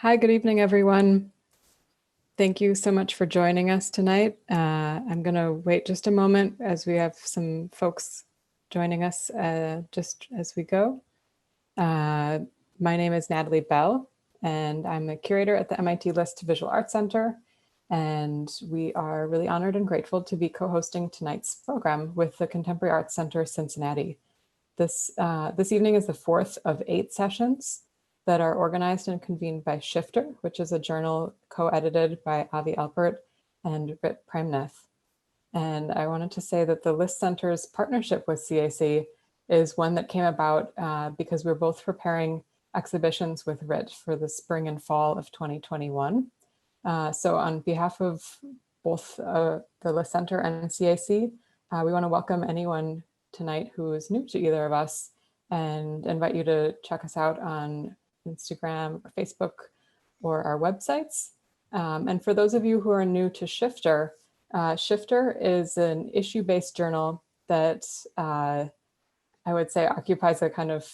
Hi, good evening, everyone. Thank you so much for joining us tonight. I'm going to wait just a moment as we have some folks joining us just as we go. My name is Natalie Bell, and I'm a curator at the MIT List Visual Arts Center. And we are really honored and grateful to be co-hosting tonight's program with the Contemporary Arts Center Cincinnati. This evening is the fourth of 8 sessions that are organized and convened by Shifter, which is a journal co-edited by Avi Alpert and Rit Premnath. And I wanted to say that the List Center's partnership with CAC is one that came about because we're both preparing exhibitions with Rit for the spring and fall of 2021. So on behalf of both the List Center and CAC, we want to welcome anyone tonight who is new to either of us and invite you to check us out on Instagram or Facebook or our websites. And for those of you who are new to Shifter, Shifter is an issue-based journal that I would say occupies a kind of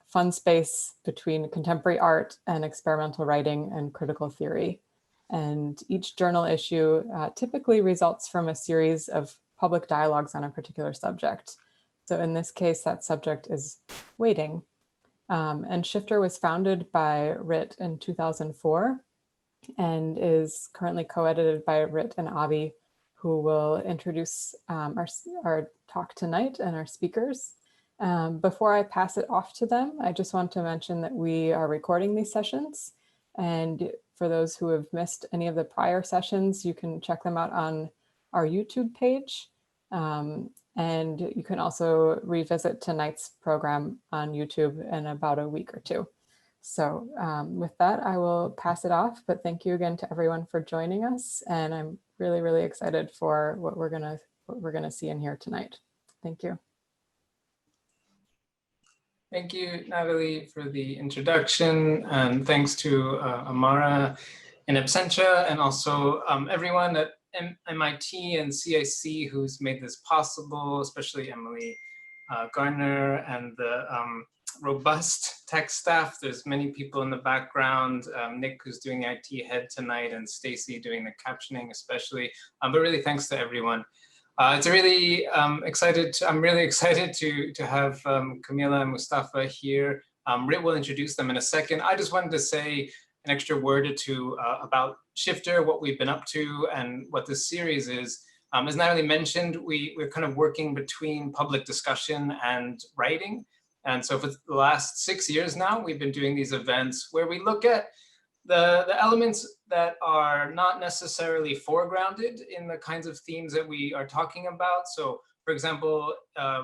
fun space between contemporary art and experimental writing and critical theory. And each journal issue typically results from a series of public dialogues on a particular subject. So in this case, that subject is waiting. And Shifter was founded by Rit in 2004 and is currently co-edited by Rit and Avi, who will introduce our talk tonight and our speakers. Before I pass it off to them, I just want to mention that we are recording these sessions. And for those who have missed any of the prior sessions, you can check them out on our YouTube page. And you can also revisit tonight's program on YouTube in about a week or two. So with that, I will pass it off, but thank you again to everyone for joining us. And I'm really, really excited for what we're gonna see in here tonight. Thank you. Thank you, Natalie, for the introduction, and thanks to Amara in absentia, and also everyone at MIT and CIC who's made this possible, especially Emily Garner and the robust tech staff. There's many people in the background, Nick who's doing the IT head tonight, and Stacy doing the captioning especially, but really thanks to everyone. It's a really I'm really excited to have Kameelah and Mustafa here. Rit will introduce them in a second. I just wanted to say an extra word or two about Shifter, what we've been up to, and what this series is. As Natalie mentioned, we're kind of working between public discussion and writing. And so for the last 6 years now, we've been doing these events where we look at the elements that are not necessarily foregrounded in the kinds of themes that we are talking about. So for example,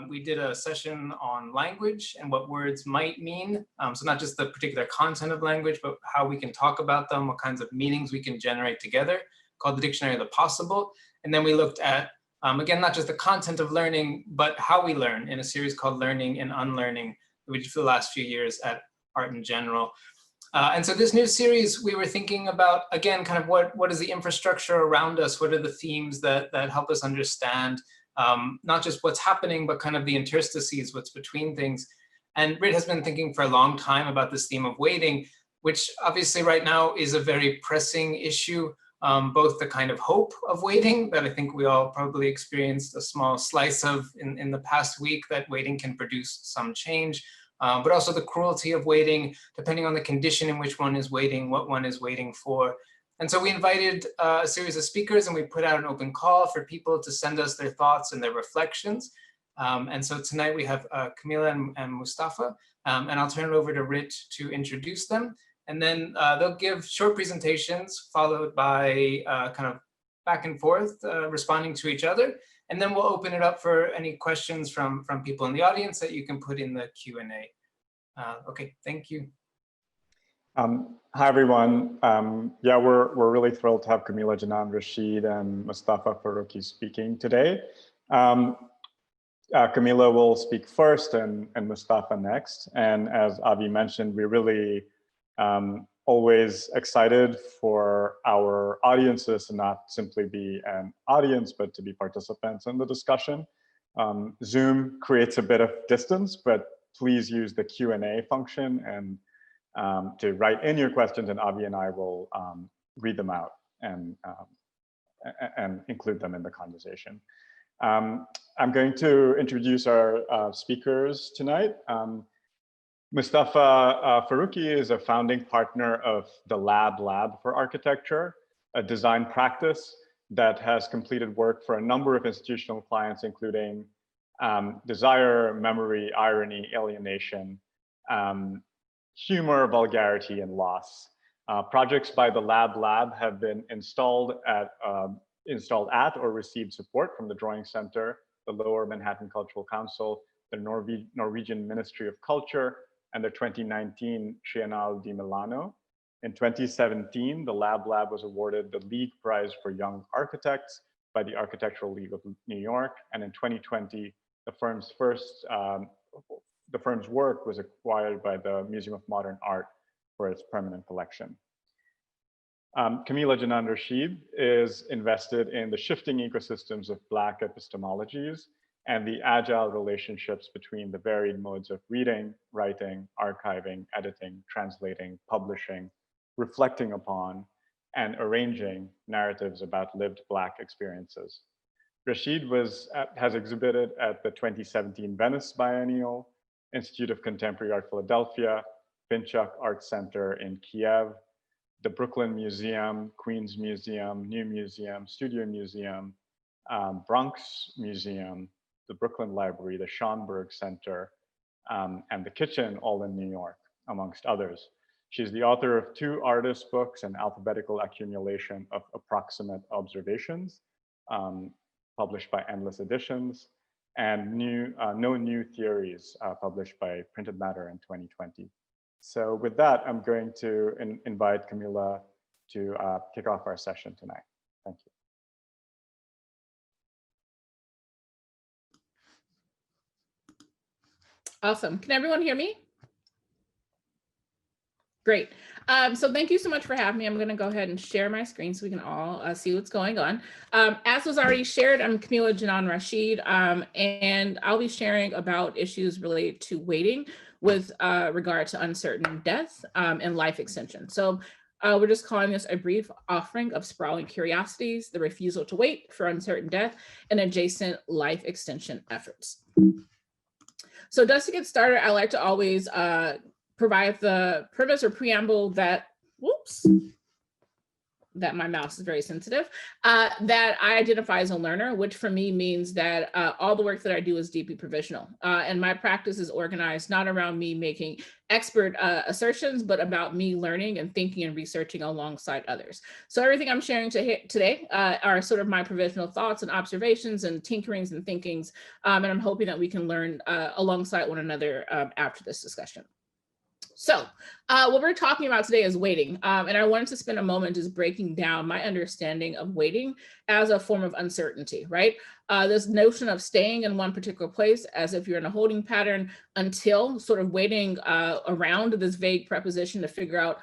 we did a session on language and what words might mean. So not just the particular content of language, but how we can talk about them, what kinds of meanings we can generate together, called the Dictionary of the Possible. And then we looked at, again, not just the content of learning, but how we learn in a series called Learning and Unlearning, that we did for the last few years at Art in General. And so this new series, we were thinking about, again, kind of what is the infrastructure around us? What are the themes that help us understand not just what's happening, but kind of the interstices, what's between things. And Rit has been thinking for a long time about this theme of waiting, which obviously right now is a very pressing issue, both the kind of hope of waiting that I think we all probably experienced a small slice of in the past week, that waiting can produce some change. But also the cruelty of waiting, depending on the condition in which one is waiting, what one is waiting for. And so we invited a series of speakers, and we put out an open call for people to send us their thoughts and their reflections. And so tonight we have Kameelah and Mustafa, and I'll turn it over to Rit to introduce them. And then they'll give short presentations followed by kind of back and forth, responding to each other. And then we'll open it up for any questions from people in the audience that you can put in the Q&A. Okay, thank you. Hi, everyone. Yeah, we're really thrilled to have Kameelah, Janan, Rasheed, and Mustafa Faruki speaking today. Kameelah will speak first and Mustafa next. And as Avi mentioned, we really always excited for our audiences to not simply be an audience, but to be participants in the discussion. Zoom creates a bit of distance, but please use the Q&A function and to write in your questions, and Avi and I will read them out and include them in the conversation. I'm going to introduce our speakers tonight. Mustafa Faruki is a founding partner of the Lab for Architecture, a design practice that has completed work for a number of institutional clients, including desire, memory, irony, alienation, humor, vulgarity, and loss. Projects by the Lab have been installed at or received support from the Drawing Center, the Lower Manhattan Cultural Council, the Norwegian Ministry of Culture, and the 2019 Triennale di Milano. In 2017, the Lab was awarded the League Prize for Young Architects by the Architectural League of New York. And in 2020, the firm's work was acquired by the Museum of Modern Art for its permanent collection. Kameelah Janan Rasheed is invested in the shifting ecosystems of Black epistemologies and the agile relationships between the varied modes of reading, writing, archiving, editing, translating, publishing, reflecting upon, and arranging narratives about lived Black experiences. Rasheed has exhibited at the 2017 Venice Biennial, Institute of Contemporary Art Philadelphia, Pinchuk Art Center in Kiev, the Brooklyn Museum, Queens Museum, New Museum, Studio Museum, Bronx Museum, the Brooklyn Library, the Schomburg Center, and the Kitchen, all in New York, amongst others. She's the author of 2 artist books, an alphabetical accumulation of approximate observations, published by Endless Editions, and No New Theories, published by Printed Matter in 2020. So with that, I'm going to invite Kameelah to kick off our session tonight. Thank you. Awesome. Can everyone hear me? Great. So thank you so much for having me. I'm going to go ahead and share my screen so we can all see what's going on. As was already shared, I'm Kameelah Janan Rasheed, and I'll be sharing about issues related to waiting with regard to uncertain death and life extension. So we're just calling this a brief offering of sprawling curiosities, the refusal to wait for uncertain death, and adjacent life extension efforts. So just to get started, I like to always provide the premise or preamble that, that my mouse is very sensitive, that I identify as a learner, which for me means that all the work that I do is deeply provisional. And my practice is organized not around me making expert assertions, but about me learning and thinking and researching alongside others. So everything I'm sharing today are sort of my provisional thoughts and observations and tinkerings and thinkings. And I'm hoping that we can learn alongside one another after this discussion. So what we're talking about today is waiting. And I wanted to spend a moment just breaking down my understanding of waiting as a form of uncertainty, right? This notion of staying in one particular place as if you're in a holding pattern until sort of waiting around this vague preposition to figure out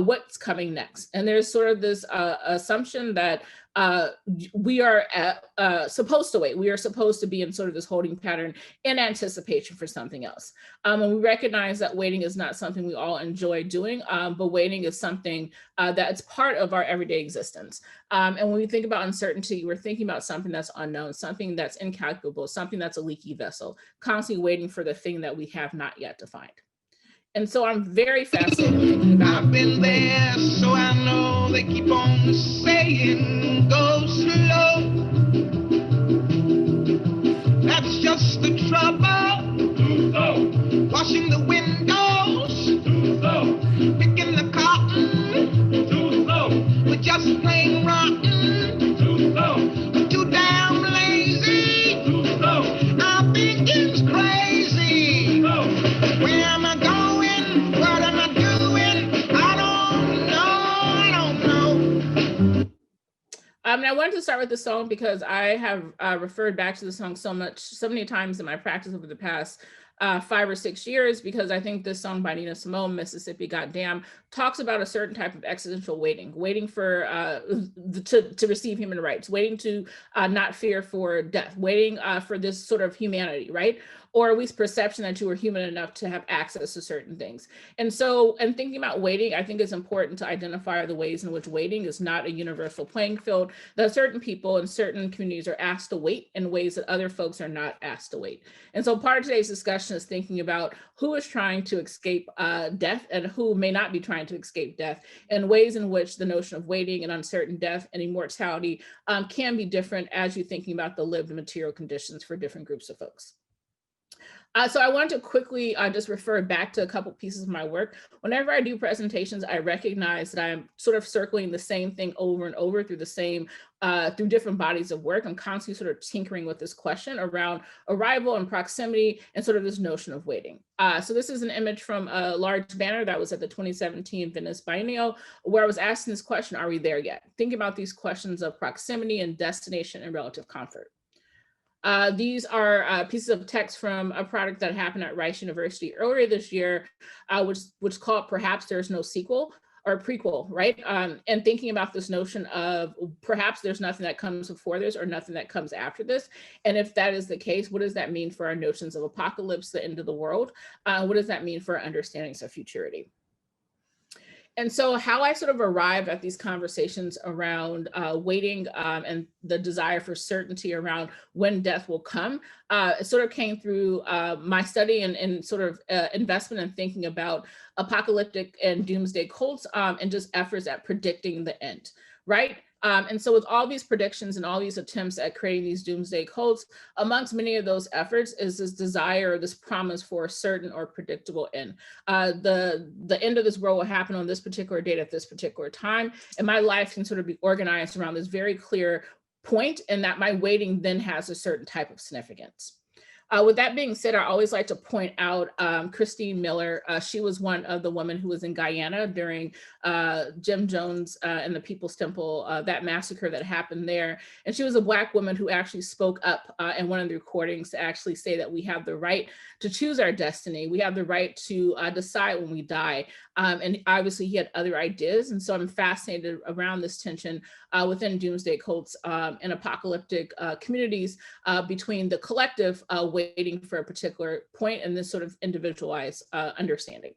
what's coming next. And there's sort of this assumption that we are supposed to wait. We are supposed to be in sort of this holding pattern in anticipation for something else. And we recognize that waiting is not something we all enjoy doing, but waiting is something that's part of our everyday existence. And when we think about uncertainty, we're thinking about something that's unknown, something that's incalculable, something that's a leaky vessel, constantly waiting for the thing that we have not yet defined. And so I'm very fascinated thinking about. I've been there, so I know they keep on saying, go slow. That's just the trouble. Too slow. Washing the windows. Too slow. Picking the cotton. Too slow. We're just plain rotten. Too slow. Too damn lazy. Too slow. Our thinking's crazy. Too slow. Where am I going? What am I doing? I don't know. And I wanted to start with this song because I have referred back to the song so many times in my practice over the past 5 or 6 years, because I think this song by Nina Simone, Mississippi Goddamn, talks about a certain type of existential waiting for to receive human rights, waiting to not fear for death, waiting for this sort of humanity, right? or at least perception that you were human enough to have access to certain things. And so, in thinking about waiting, I think it's important to identify the ways in which waiting is not a universal playing field, that certain people in certain communities are asked to wait in ways that other folks are not asked to wait. And so part of today's discussion is thinking about who is trying to escape death and who may not be trying to escape death, and ways in which the notion of waiting and uncertain death and immortality can be different as you're thinking about the lived material conditions for different groups of folks. So I wanted to quickly just refer back to a couple pieces of my work. Whenever I do presentations, I recognize that I'm sort of circling the same thing over and over through the same, through different bodies of work. I'm constantly sort of tinkering with this question around arrival and proximity and sort of this notion of waiting. So this is an image from a large banner that was at the 2017 Venice Biennial, where I was asking this question, are we there yet? Think about these questions of proximity and destination and relative comfort. These are pieces of text from a project that happened at Rice University earlier this year, which called Perhaps There's No Sequel or Prequel, right? And thinking about this notion of perhaps there's nothing that comes before this or nothing that comes after this. And if that is the case, what does that mean for our notions of apocalypse, the end of the world? What does that mean for our understandings of futurity? And so how I sort of arrived at these conversations around waiting and the desire for certainty around when death will come, it sort of came through my study and sort of investment in thinking about apocalyptic and doomsday cults and just efforts at predicting the end, right? And so with all these predictions and all these attempts at creating these doomsday cults, amongst many of those efforts is this desire, this promise for a certain or predictable end. The end of this world will happen on this particular date at this particular time, and my life can sort of be organized around this very clear point, and that my waiting then has a certain type of significance. With that being said, I always like to point out Christine Miller. She was one of the women who was in Guyana during Jim Jones and the People's Temple, that massacre that happened there. And she was a Black woman who actually spoke up in one of the recordings to actually say that we have the right to choose our destiny. We have the right to decide when we die. And obviously he had other ideas. And so I'm fascinated around this tension within doomsday cults and apocalyptic communities between the collective waiting for a particular point and this sort of individualized understanding.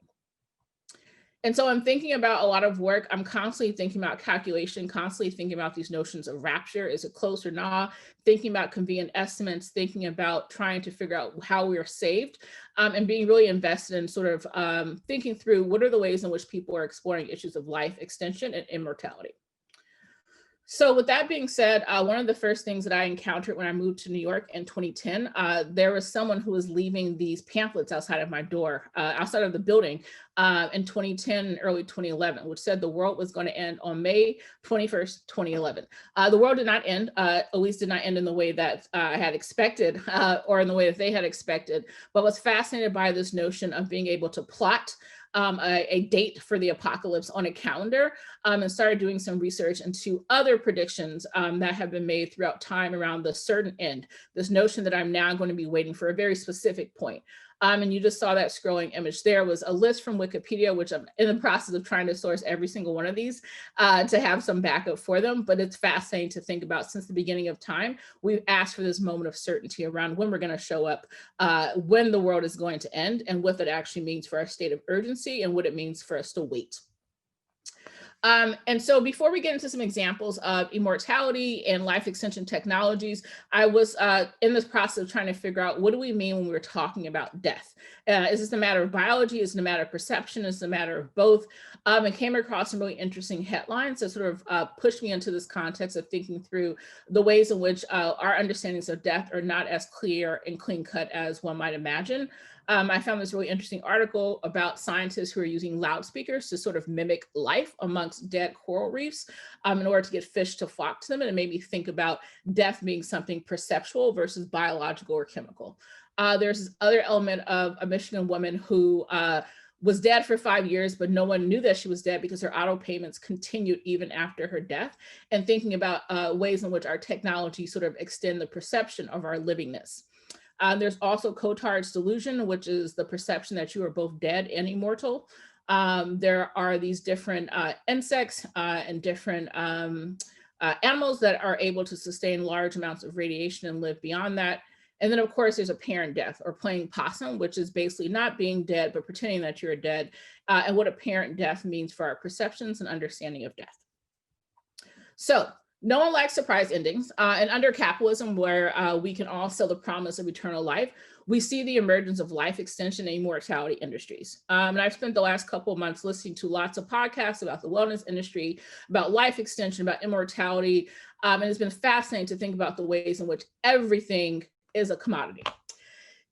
And so I'm thinking about a lot of work. I'm constantly thinking about calculation, constantly thinking about these notions of rapture. Is it close or not? Thinking about convenient estimates, thinking about trying to figure out how we are saved, and being really invested in sort of thinking through what are the ways in which people are exploring issues of life extension and immortality. So with that being said, one of the first things that I encountered when I moved to New York in 2010, there was someone who was leaving these pamphlets outside of my door, outside of the building in 2010 and early 2011, which said the world was going to end on May 21st, 2011. The world did not end, at least did not end in the way that I had expected or in the way that they had expected, but was fascinated by this notion of being able to plot a date for the apocalypse on a calendar and started doing some research into other predictions that have been made throughout time around the certain end, this notion that I'm now going to be waiting for a very specific point. And you just saw that scrolling image. There was a list from Wikipedia, which I'm in the process of trying to source every single one of these to have some backup for them. But it's fascinating to think about since the beginning of time, we've asked for this moment of certainty around when we're going to show up, when the world is going to end, and what that actually means for our state of urgency and what it means for us to wait. And so before we get into some examples of immortality and life extension technologies, I was in this process of trying to figure out what do we mean when we're talking about death? Is this a matter of biology? Is it a matter of perception? Is it a matter of both? And came across some really interesting headlines that sort of pushed me into this context of thinking through the ways in which our understandings of death are not as clear and clean cut as one might imagine. I found this really interesting article about scientists who are using loudspeakers to sort of mimic life amongst dead coral reefs in order to get fish to flock to them. And it made me think about death being something perceptual versus biological or chemical. There's this other element of a Michigan woman who was dead for 5 years, but no one knew that she was dead because her auto payments continued even after her death, and thinking about ways in which our technology sort of extend the perception of our livingness. There's also Cotard's delusion, which is the perception that you are both dead and immortal. There are these different insects and different animals that are able to sustain large amounts of radiation and live beyond that. And then of course, there's apparent death, or playing possum, which is basically not being dead, but pretending that you're dead, and what apparent death means for our perceptions and understanding of death. So no one likes surprise endings. And under capitalism, where we can all sell the promise of eternal life, we see the emergence of life extension and immortality industries. And I've spent the last couple of months listening to lots of podcasts about the wellness industry, about life extension, about immortality. And it's been fascinating to think about the ways in which everything is a commodity.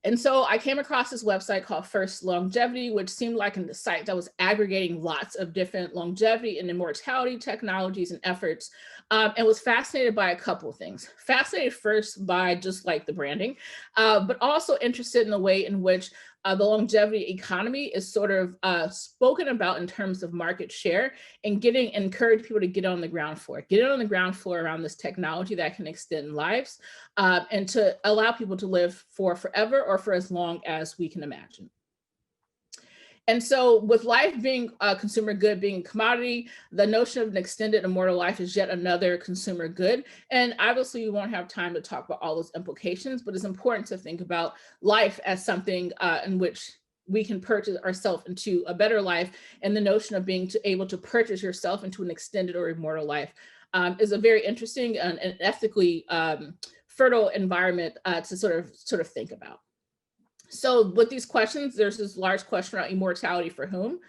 And so I came across this website called First Longevity, which seemed like a site that was aggregating lots of different longevity and immortality technologies and efforts, and was fascinated by a couple of things. Fascinated first by just like the branding, but also interested in the way in which the longevity economy is sort of spoken about in terms of market share, and encourage people to get on the ground floor, around this technology that can extend lives, and to allow people to live for forever or for as long as we can imagine. And so with life being a consumer good, being a commodity, the notion of an extended immortal life is yet another consumer good. And obviously we won't have time to talk about all those implications, but it's important to think about life as something in which we can purchase ourselves into a better life. And the notion of being able to purchase yourself into an extended or immortal life is a very interesting and ethically fertile environment to sort of think about. So with these questions, there's this large question around immortality for whom?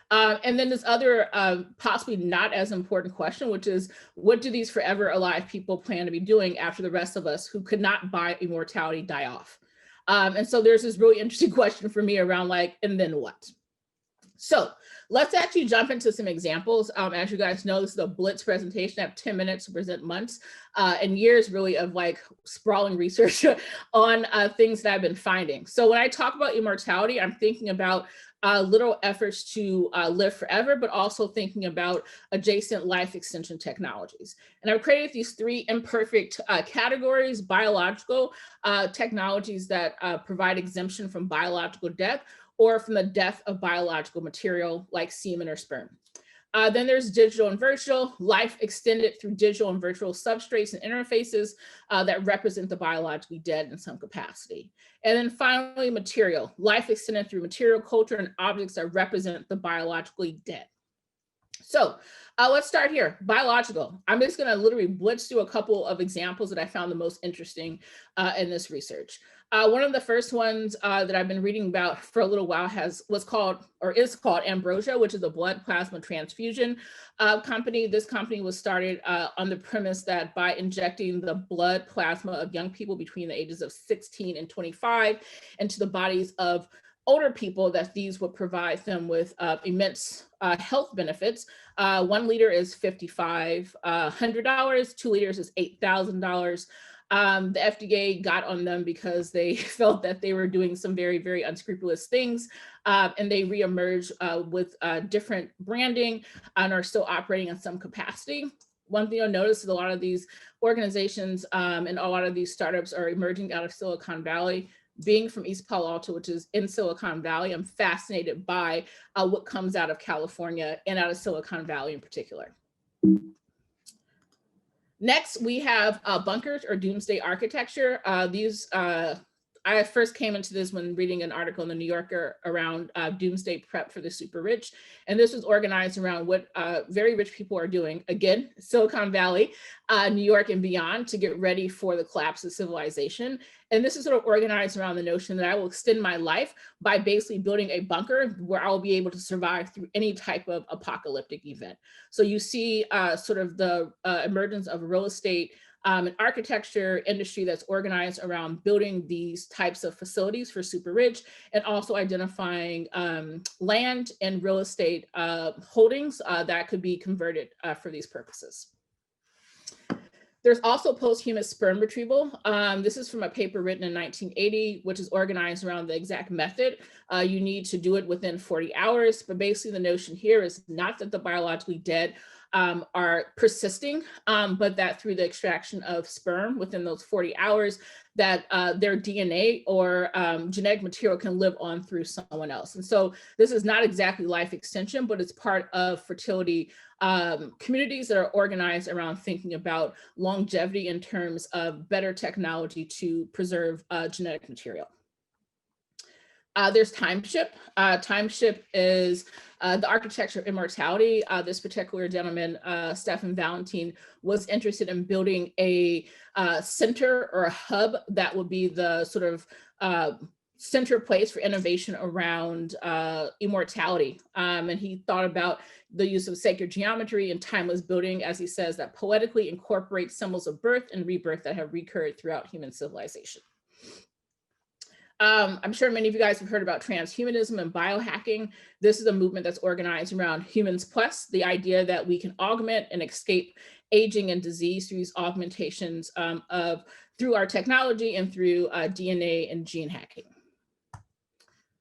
And then this other possibly not as important question, which is, what do these forever alive people plan to be doing after the rest of us who could not buy immortality die off? And so there's this really interesting question for me around like, and then what? So let's actually jump into some examples. As you guys know, this is a blitz presentation. I have 10 minutes to present months and years really of like sprawling research on things that I've been finding. So when I talk about immortality, I'm thinking about literal efforts to live forever, but also thinking about adjacent life extension technologies. And I've created these three imperfect categories: biological technologies that provide exemption from biological death, or from the death of biological material like semen or sperm. Then there's digital and virtual, life extended through digital and virtual substrates and interfaces that represent the biologically dead in some capacity. And then finally, material, life extended through material culture and objects that represent the biologically dead. So let's start here, biological. I'm just gonna literally blitz through a couple of examples that I found the most interesting in this research. One of the first ones that I've been reading about for a little while is called Ambrosia, which is a blood plasma transfusion company. This company was started on the premise that by injecting the blood plasma of young people between the ages of 16 and 25 into the bodies of older people, that these would provide them with immense health benefits. 1 liter is $5,500, 2 liters is $8,000. The FDA got on them because they felt that they were doing some very, very unscrupulous things, and they reemerged with different branding and are still operating in some capacity. One thing you'll notice is a lot of these organizations and a lot of these startups are emerging out of Silicon Valley. Being from East Palo Alto, which is in Silicon Valley, I'm fascinated by what comes out of California and out of Silicon Valley in particular. Next, we have bunkers or doomsday architecture. I first came into this when reading an article in the New Yorker around doomsday prep for the super rich. And this was organized around what very rich people are doing, again, Silicon Valley, New York and beyond, to get ready for the collapse of civilization. And this is sort of organized around the notion that I will extend my life by basically building a bunker where I will be able to survive through any type of apocalyptic event. So you see sort of the emergence of real estate an architecture industry that's organized around building these types of facilities for super rich, and also identifying land and real estate holdings that could be converted for these purposes. There's also posthumous sperm retrieval. This is from a paper written in 1980, which is organized around the exact method. You need to do it within 40 hours, but basically the notion here is not that the biologically dead are persisting, but that through the extraction of sperm within those 40 hours, that their DNA or genetic material can live on through someone else. And so this is not exactly life extension, but it's part of fertility communities that are organized around thinking about longevity in terms of better technology to preserve genetic material. There's Timeship. Timeship is the architecture of immortality. This particular gentleman, Stefan Valentin, was interested in building a center or a hub that would be the sort of center place for innovation around immortality. And he thought about the use of sacred geometry and timeless building, as he says, that poetically incorporates symbols of birth and rebirth that have recurred throughout human civilization. I'm sure many of you guys have heard about transhumanism and biohacking. This is a movement that's organized around humans plus, the idea that we can augment and escape aging and disease through these augmentations through our technology and through DNA and gene hacking.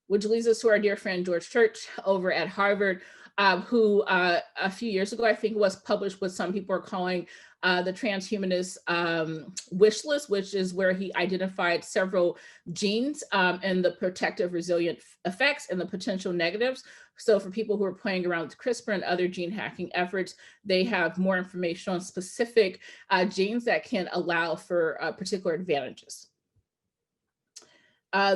Which leads us to our dear friend George Church over at Harvard, who a few years ago, I think, was published what some people are calling the transhumanist wish list, which is where he identified several genes and the protective resilient effects and the potential negatives. So for people who are playing around with CRISPR and other gene hacking efforts, they have more information on specific genes that can allow for particular advantages.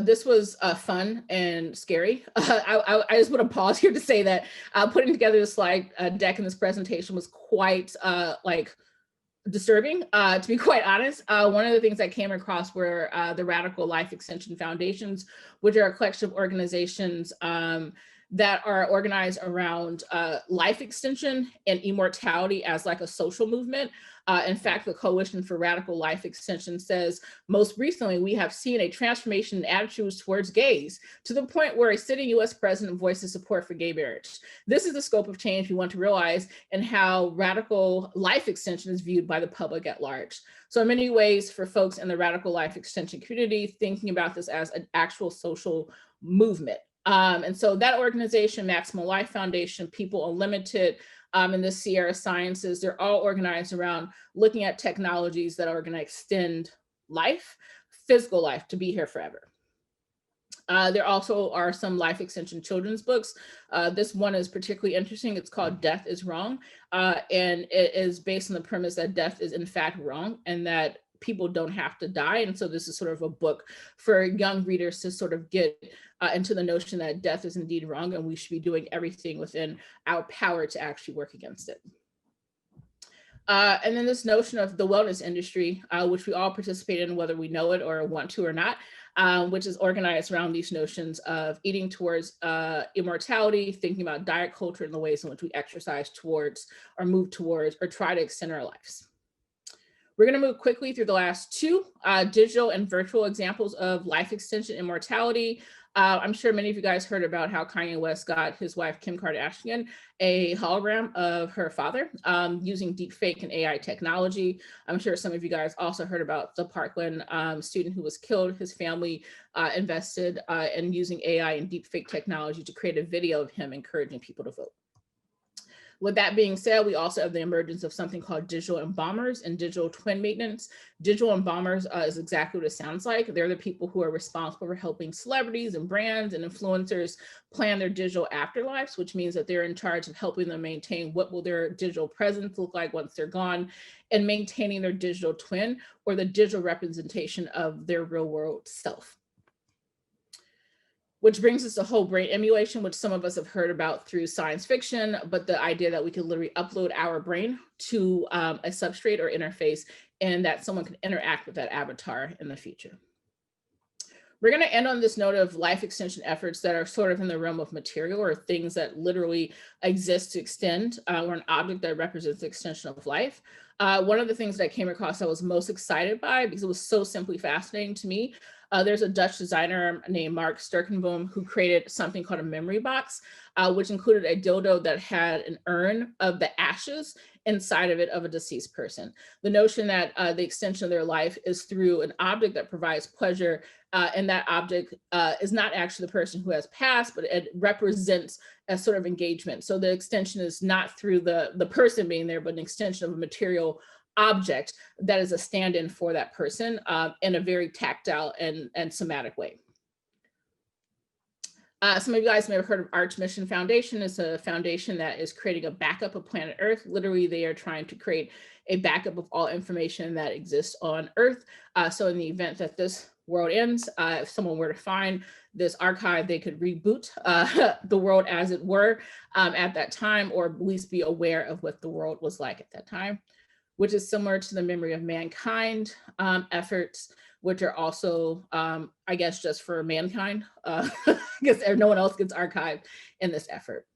This was fun and scary. I just want to pause here to say that putting together the slide deck in this presentation was quite disturbing, to be quite honest. One of the things I came across were the Radical Life Extension Foundations, which are a collection of organizations that are organized around life extension and immortality as like a social movement. In fact, the Coalition for Radical Life Extension says, most recently, we have seen a transformation in attitudes towards gays to the point where a sitting US president voices support for gay marriage. This is the scope of change we want to realize and how radical life extension is viewed by the public at large. So in many ways, for folks in the radical life extension community, thinking about this as an actual social movement. And so that organization, Maximal Life Foundation, People Unlimited, and the Sierra Séances, they're all organized around looking at technologies that are going to extend life, physical life, to be here forever. There also are some life extension children's books. This one is particularly interesting. It's called Death is Wrong. And it is based on the premise that death is in fact wrong and that people don't have to die. And so this is sort of a book for young readers to sort of get into the notion that death is indeed wrong and we should be doing everything within our power to actually work against it. And then this notion of the wellness industry, which we all participate in, whether we know it or want to or not, which is organized around these notions of eating towards immortality, thinking about diet culture and the ways in which we exercise towards or move towards or try to extend our lives. We're going to move quickly through the last two digital and virtual examples of life extension and mortality. I'm sure many of you guys heard about how Kanye West got his wife, Kim Kardashian, a hologram of her father using deepfake and AI technology. I'm sure some of you guys also heard about the Parkland student who was killed. His family invested in using AI and deepfake technology to create a video of him encouraging people to vote. With that being said, we also have the emergence of something called digital embalmers and digital twin maintenance. Digital embalmers is exactly what it sounds like. They're the people who are responsible for helping celebrities and brands and influencers plan their digital afterlives, which means that they're in charge of helping them maintain what will their digital presence look like once they're gone and maintaining their digital twin or the digital representation of their real world self. Which brings us to whole brain emulation, which some of us have heard about through science fiction, but the idea that we could literally upload our brain to a substrate or interface and that someone can interact with that avatar in the future. We're going to end on this note of life extension efforts that are sort of in the realm of material or things that literally exist to extend or an object that represents the extension of life. One of the things that I came across I was most excited by because it was so simply fascinating to me There's a Dutch designer named Mark Sturkenboom who created something called a memory box, which included a dildo that had an urn of the ashes inside of it of a deceased person. The notion that the extension of their life is through an object that provides pleasure, and that object is not actually the person who has passed, but it represents a sort of engagement. So the extension is not through the person being there, but an extension of a material object that is a stand-in for that person in a very tactile and somatic way. Some of you guys may have heard of Arch Mission Foundation. It's a foundation that is creating a backup of planet Earth. Literally, they are trying to create a backup of all information that exists on Earth. So in the event that this world ends, if someone were to find this archive, they could reboot the world as it were at that time, or at least be aware of what the world was like at that time, which is similar to the Memory of Mankind efforts, which are also, I guess, just for mankind. I guess no one else gets archived in this effort.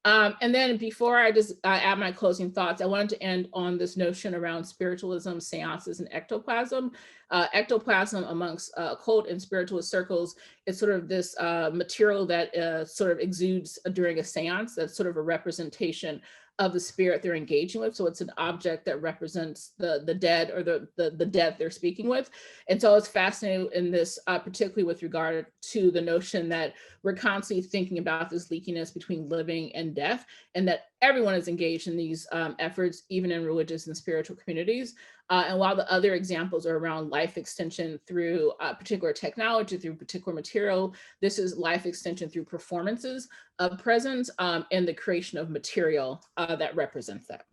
And then before I just add my closing thoughts, I wanted to end on this notion around spiritualism, seances, and ectoplasm. Ectoplasm amongst occult and spiritualist circles is sort of this material that sort of exudes during a seance. That's sort of a representation of the spirit they're engaging with. So it's an object that represents the dead, or the dead they're speaking with. And so it's fascinating in this, particularly with regard to the notion that we're constantly thinking about this leakiness between living and death, and that everyone is engaged in these efforts, even in religious and spiritual communities. And while the other examples are around life extension through particular technology, through particular material, this is life extension through performances of presence and the creation of material that represents that.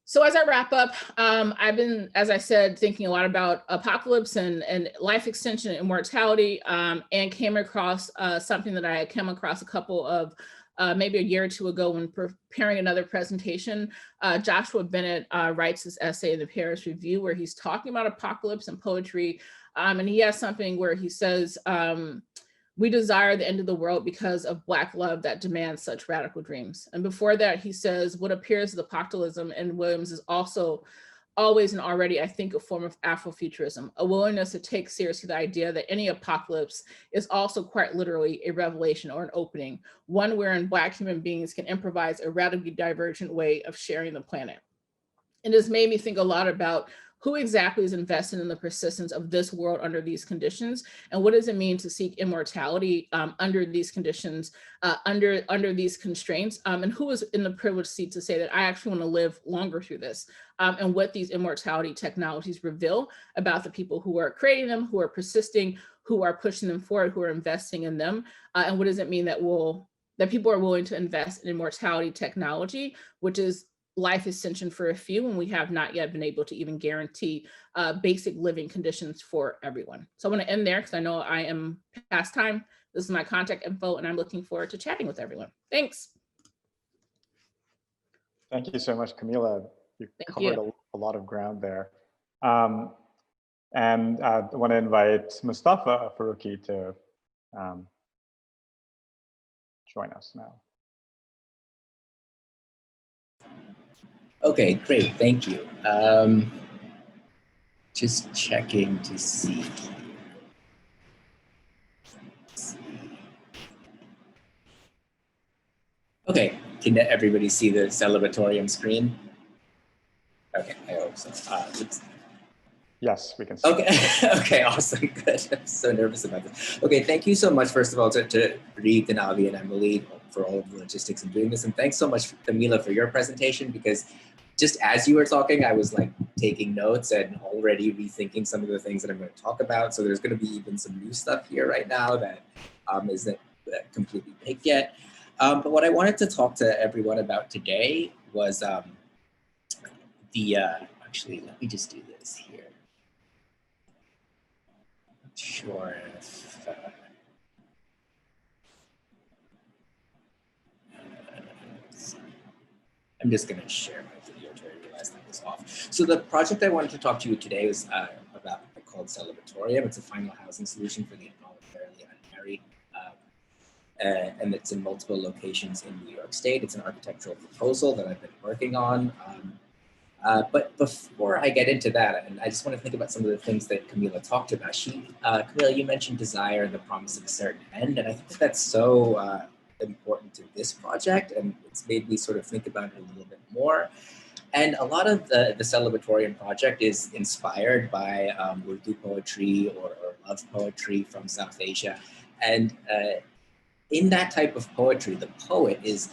So as I wrap up, I've been, as I said, thinking a lot about apocalypse and life extension and immortality, and came across something that I had come across a couple of maybe a year or two ago when preparing another presentation. Joshua Bennett writes this essay in the Paris Review where he's talking about apocalypse and poetry. And he has something where he says, we desire the end of the world because of Black love that demands such radical dreams. And before that, he says, what appears as apocalypsism in Williams is also always and already, I think, a form of Afrofuturism, a willingness to take seriously the idea that any apocalypse is also quite literally a revelation or an opening, one wherein Black human beings can improvise a radically divergent way of sharing the planet. And this made me think a lot about who exactly is invested in the persistence of this world under these conditions, and what does it mean to seek immortality under these conditions, under these constraints, and who is in the privileged seat to say that I actually want to live longer through this, and what these immortality technologies reveal about the people who are creating them, who are persisting, who are pushing them forward, who are investing in them, and what does it mean that people are willing to invest in immortality technology, which is life extension for a few, and we have not yet been able to even guarantee basic living conditions for everyone. So I want to end there because I know I am past time. This is my contact info, and I'm looking forward to chatting with everyone. Thanks. Thank you so much, Kameelah. You covered a lot of ground there. And I want to invite Mustafa Faruki to join us now. Okay, great, thank you. Just checking to see. Okay, can everybody see the celebratorium screen? Okay, I hope so. Yes, we can see. Okay, okay, awesome, good. I'm so nervous about this. Okay, thank you so much, first of all, to Reed and Avi and Emily for all of the logistics and doing this. And thanks so much, Kameelah, for your presentation, because just as you were talking, I was like taking notes and already rethinking some of the things that I'm going to talk about. So there's going to be even some new stuff here right now that isn't completely baked yet. But what I wanted to talk to everyone about today was actually, let me just do this here. Sure. If, I'm just going to share my video to realize that was off. So the project I wanted to talk to you today was about called Celebratorium. It's a final housing solution for the involuntarily unmarried. And it's in multiple locations in New York State. It's an architectural proposal that I've been working on. But before I get into that, and I just want to think about some of the things that Kameelah talked about. Kameelah, you mentioned desire and the promise of a certain end, and I think that that's so important to this project, and it's made me sort of think about it a little bit more. And a lot of the Celebratorium project is inspired by Urdu poetry or love poetry from South Asia. And in that type of poetry, the poet is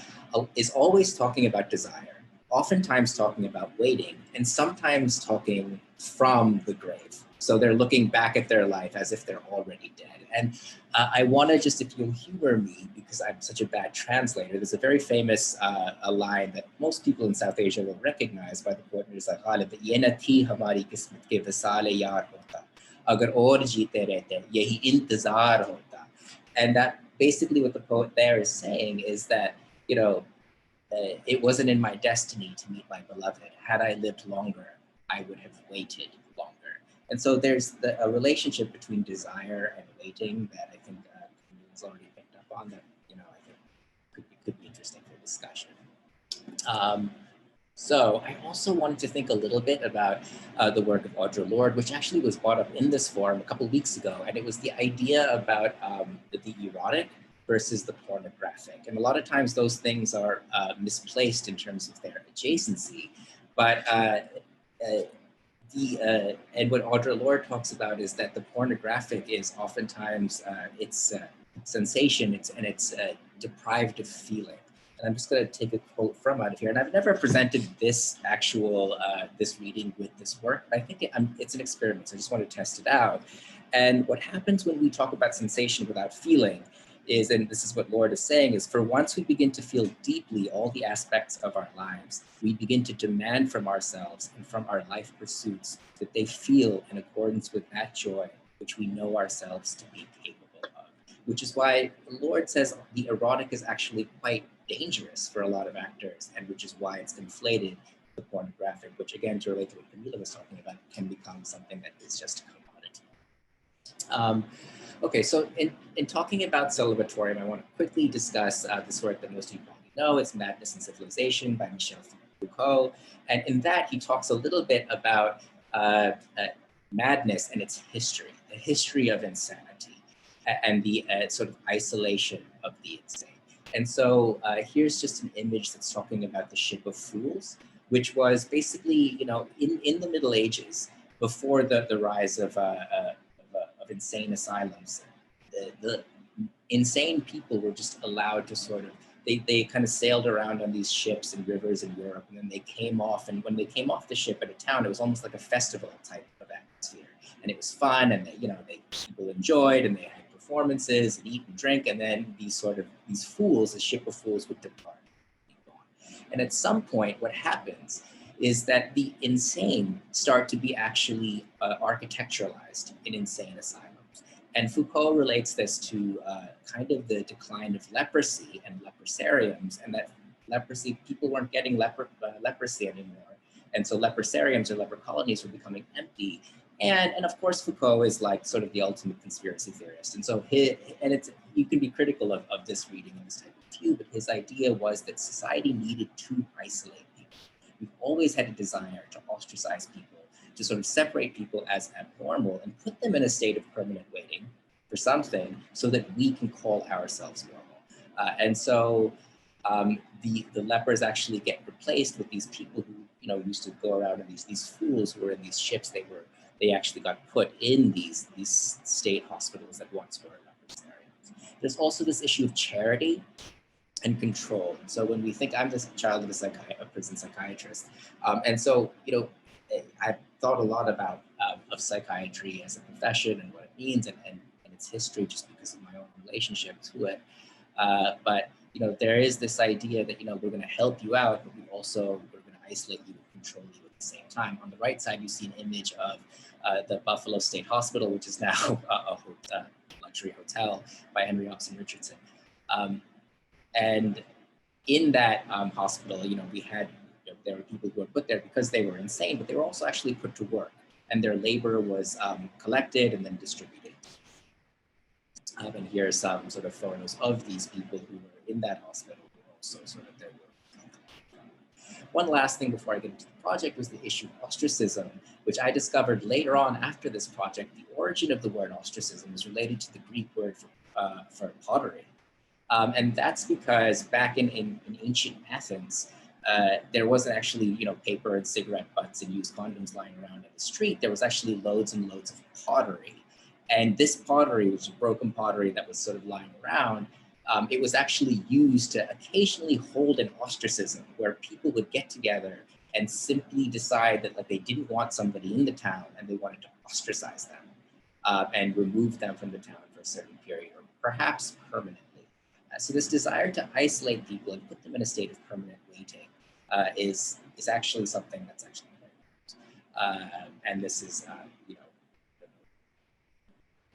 always talking about desire, oftentimes talking about waiting, and sometimes talking from the grave. So they're looking back at their life as if they're already dead. And I want to just, if you'll humor me, because I'm such a bad translator, there's a very famous a line that most people in South Asia will recognize by the poet Mirza Ghalib, "Ye na thi hamari kismat ke visale yaar hota, agar aur jeete rehte, yehi intezar hota." And that basically what the poet there is saying is that, you know, it wasn't in my destiny to meet my beloved. Had I lived longer, I would have waited longer. And so there's a relationship between desire and waiting that I think has already picked up on that, you know, I think could be interesting for discussion. So I also wanted to think a little bit about the work of Audre Lorde, which actually was brought up in this forum a couple of weeks ago. And it was the idea about the erotic versus the pornographic. And a lot of times those things are misplaced in terms of their adjacency. But and what Audre Lorde talks about is that the pornographic is oftentimes it's sensation, it's deprived of feeling. And I'm just going to take a quote from out of here. And I've never presented this actual this reading with this work, but I think it's an experiment. So I just want to test it out. And what happens when we talk about sensation without feeling is, and this is what Lorde is saying, is for once we begin to feel deeply all the aspects of our lives, we begin to demand from ourselves and from our life pursuits that they feel in accordance with that joy which we know ourselves to be capable of. Which is why Lorde says the erotic is actually quite dangerous for a lot of actors, and which is why it's inflated the pornographic, which again, to relate to what Kameelah was talking about, can become something that is just a commodity. Okay, so in talking about Celebratorium, I want to quickly discuss this work that most of you probably know. It's Madness and Civilization by Michel Foucault. And in that, he talks a little bit about madness and its history, the history of insanity, and the sort of isolation of the insane. And so here's just an image that's talking about the Ship of Fools, which was basically, you know, in the Middle Ages, before the rise of insane asylums, the insane people were just allowed to sort of, they kind of sailed around on these ships and rivers in Europe, and then they came off, and when they came off the ship at a town, it was almost like a festival type of atmosphere, and it was fun, and people enjoyed, and they had performances and eat and drink, and then these fools, the Ship of Fools, would depart. And at some point, what happens is that the insane start to be actually architecturalized in insane asylums. And Foucault relates this to kind of the decline of leprosy and leprosariums, and that leprosy, people weren't getting leprosy anymore. And so leprosariums or leper colonies were becoming empty. And of course, Foucault is like sort of the ultimate conspiracy theorist. And so you can be critical of this reading and this type of view, but his idea was that society needed to isolate people. We've always had a desire to ostracize people, to sort of separate people as abnormal and put them in a state of permanent waiting for something so that we can call ourselves normal. And so the lepers actually get replaced with these people who, you know, used to go around in these fools who were in these ships. They actually got put in these state hospitals that once were leprosariums. There's also this issue of charity and control. So when we think, I'm the child of a prison psychiatrist, and so, you know, I've thought a lot about of psychiatry as a profession and what it means and its history, just because of my own relationship to it. But you know, there is this idea that, you know, we're going to help you out, but we're going to isolate you and control you at the same time. On the right side, you see an image of the Buffalo State Hospital, which is now a luxury hotel by Henry Austin Richardson. And in that hospital, you know, there were people who were put there because they were insane, but they were also actually put to work, and their labor was collected and then distributed. And here are some sort of photos of these people who were in that hospital, who also sort of their work. One last thing before I get into the project was the issue of ostracism, which I discovered later on after this project. The origin of the word ostracism is related to the Greek word for pottery. And that's because back in ancient Athens, there wasn't actually, paper and cigarette butts and used condoms lying around in the street. There was actually loads and loads of pottery. And this pottery, which was broken pottery that was sort of lying around, it was actually used to occasionally hold an ostracism where people would get together and simply decide that they didn't want somebody in the town and they wanted to ostracize them and remove them from the town for a certain period or perhaps permanently. So this desire to isolate people and put them in a state of permanent waiting is actually something that's actually important. And this is,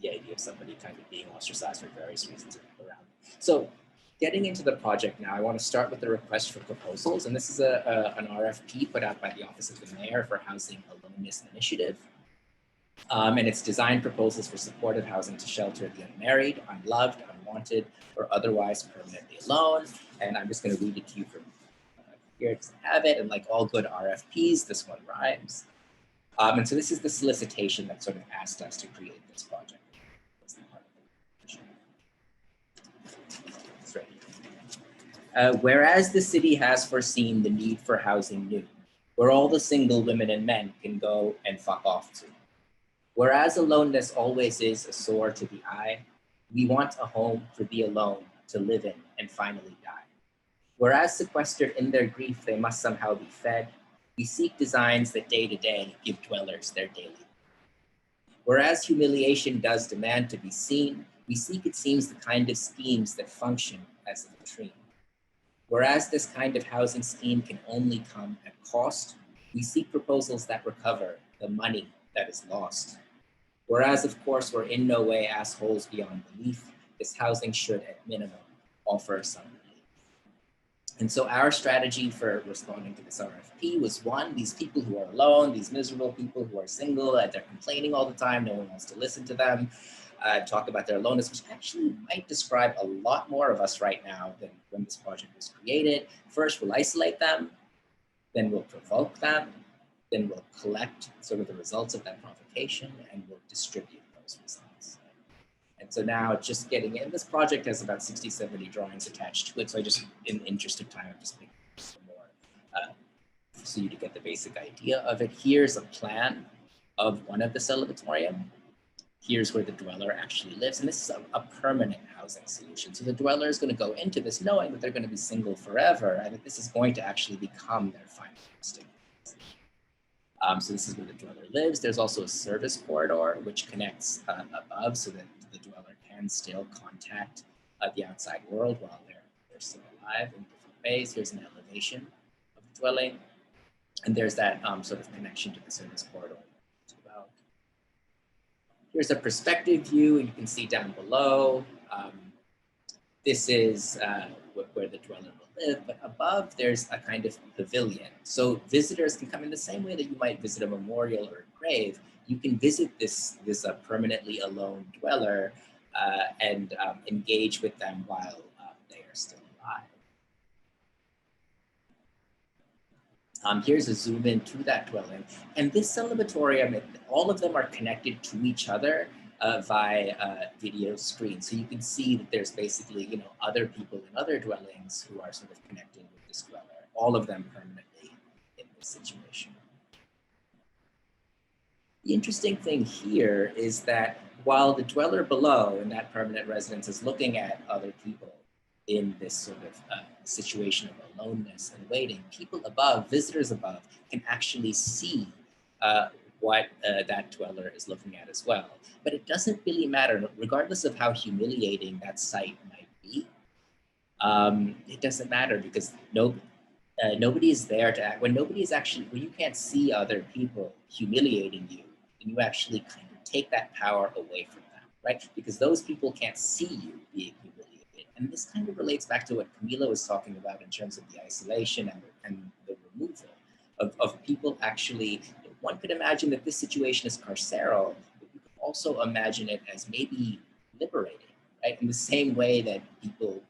the idea of somebody kind of being ostracized for various reasons around. So getting into the project now, I want to start with the request for proposals. And this is an RFP put out by the Office of the Mayor for Housing Aloneness Initiative. And it's designed proposals for supportive housing to shelter the unmarried, unloved, unwanted, or otherwise permanently alone. And I'm just going to read it to you from here to have it. And like all good RFPs, this one rhymes. And so this is the solicitation that sort of asked us to create this project. Whereas the city has foreseen the need for housing new, where all the single women and men can go and fuck off to. Whereas aloneness always is a sore to the eye, we want a home for the alone to live in and finally die. Whereas sequestered in their grief, they must somehow be fed, we seek designs that day to day give dwellers their daily. Whereas humiliation does demand to be seen, we seek, it seems, the kind of schemes that function as a latrine. Whereas this kind of housing scheme can only come at cost, we seek proposals that recover the money that is lost. Whereas, of course, we're in no way assholes beyond belief, this housing should, at minimum, offer some relief. And so our strategy for responding to this RFP was, one, these people who are alone, these miserable people who are single, they're complaining all the time, no one wants to listen to them, talk about their aloneness, which actually might describe a lot more of us right now than when this project was created. First, we'll isolate them, then we'll provoke them, then we'll collect sort of the results of that provocation, and we'll distribute those results. And so now just getting in, this project has about 60, 70 drawings attached to it. So I just, in the interest of time, I'm just making some more so you to get the basic idea of it. Here's a plan of one of the celibatorium. Here's where the dweller actually lives. And this is a permanent housing solution. So the dweller is going to go into this knowing that they're going to be single forever and that this is going to actually become their final resting place. So this is where the dweller lives. There's also a service corridor which connects above so that the dweller can still contact the outside world while they're still alive in different ways. Here's an elevation of the dwelling. And there's that sort of connection to the service corridor. Here's a perspective view, and you can see down below. This is where the dweller will live, but above there's a kind of pavilion. So visitors can come in the same way that you might visit a memorial or a grave. You can visit this permanently alone dweller and engage with them while they are still alive. Here's a zoom in to that dwelling. And this celibatorium, all of them are connected to each other via video screen. So you can see that there's basically, other people in other dwellings who are sort of connected with this dweller, all of them permanently in this situation. The interesting thing here is that while the dweller below in that permanent residence is looking at other people in this sort of situation of aloneness and waiting, people above, visitors above, can actually see what that dweller is looking at as well. But it doesn't really matter, regardless of how humiliating that sight might be. It doesn't matter because nobody is there to act. When you can't see other people humiliating you, then you actually kind of take that power away from them, right? Because those people can't see you being humiliated. And this kind of relates back to what Kameelah was talking about in terms of the isolation and the removal of people actually. One could imagine that this situation is carceral, but you could also imagine it as maybe liberating, right? In the same way that people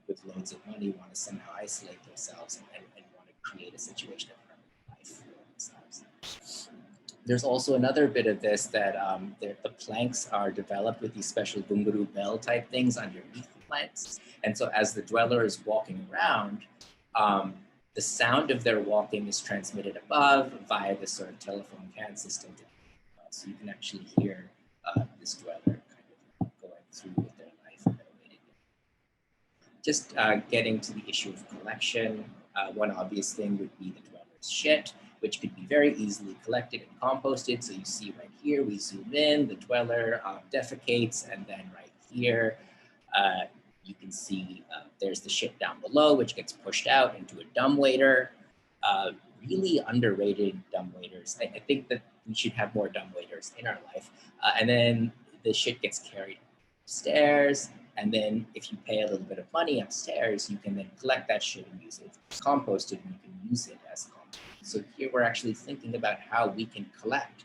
with loads of money want to somehow isolate themselves and want to create a situation of permanent life for themselves. There's also another bit of this that the planks are developed with these special bungaroo bell type things underneath the planks. And so as the dweller is walking around, the sound of their walking is transmitted above via this sort of telephone can system. So you can actually hear this dweller kind of going through with their life and their waiting. Just getting to the issue of collection, one obvious thing would be the dweller's shit, which could be very easily collected and composted. So you see right here, we zoom in, the dweller defecates, and then right here, you can see there's the shit down below, which gets pushed out into a dumbwaiter. Really underrated dumbwaiters. I think that we should have more dumbwaiters in our life. And then the shit gets carried upstairs. And then if you pay a little bit of money upstairs, you can then collect that shit and use it. It's composted and you can use it as compost. So here we're actually thinking about how we can collect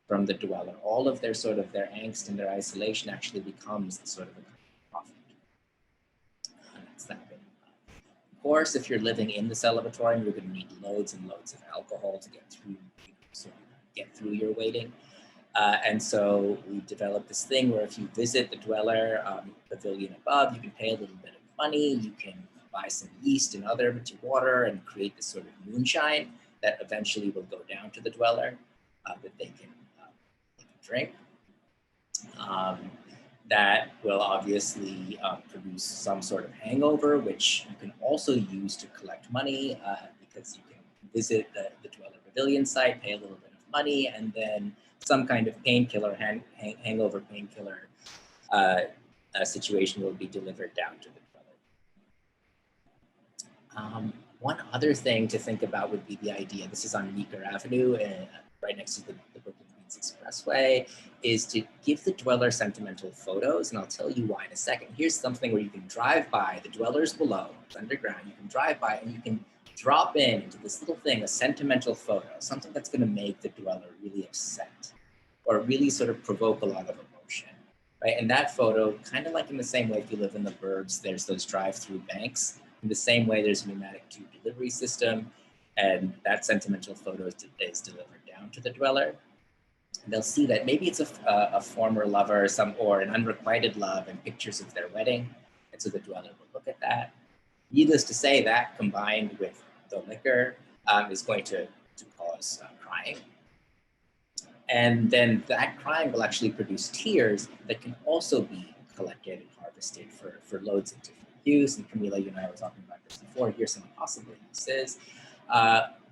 from the dweller. All of their sort of their angst and their isolation actually becomes sort of a profit. And that's that bit. Of course, if you're living in the celebratorium, you're going to need loads and loads of alcohol to get through, get through your waiting. And so we developed this thing where if you visit the dweller pavilion above, you can pay a little bit of money, you can buy some yeast and other with your water and create this sort of moonshine that eventually will go down to the dweller that they can drink. That will obviously produce some sort of hangover, which you can also use to collect money because you can visit the dweller pavilion site, pay a little bit of money, and then some kind of painkiller, hangover painkiller situation will be delivered down to the dweller. One other thing to think about would be the idea, this is on Meeker Avenue, right next to the Brooklyn Queens Expressway, is to give the dweller sentimental photos, and I'll tell you why in a second. Here's something where you can drive by, the dwellers below, it's underground, you can drive by and you can drop into this little thing, a sentimental photo, something that's going to make the dweller really upset or really sort of provoke a lot of emotion, right? And that photo, kind of like in the same way if you live in the burbs, there's those drive-through banks. In the same way, there's a pneumatic tube delivery system, and that sentimental photo is delivered down to the dweller. And they'll see that maybe it's a former lover or an unrequited love and pictures of their wedding. And so the dweller will look at that. Needless to say, that combined with the liquor is going to cause crying. And then that crying will actually produce tears that can also be collected and harvested for loads of different use. And Kameelah, you and I were talking about this before. Here's some possible uses.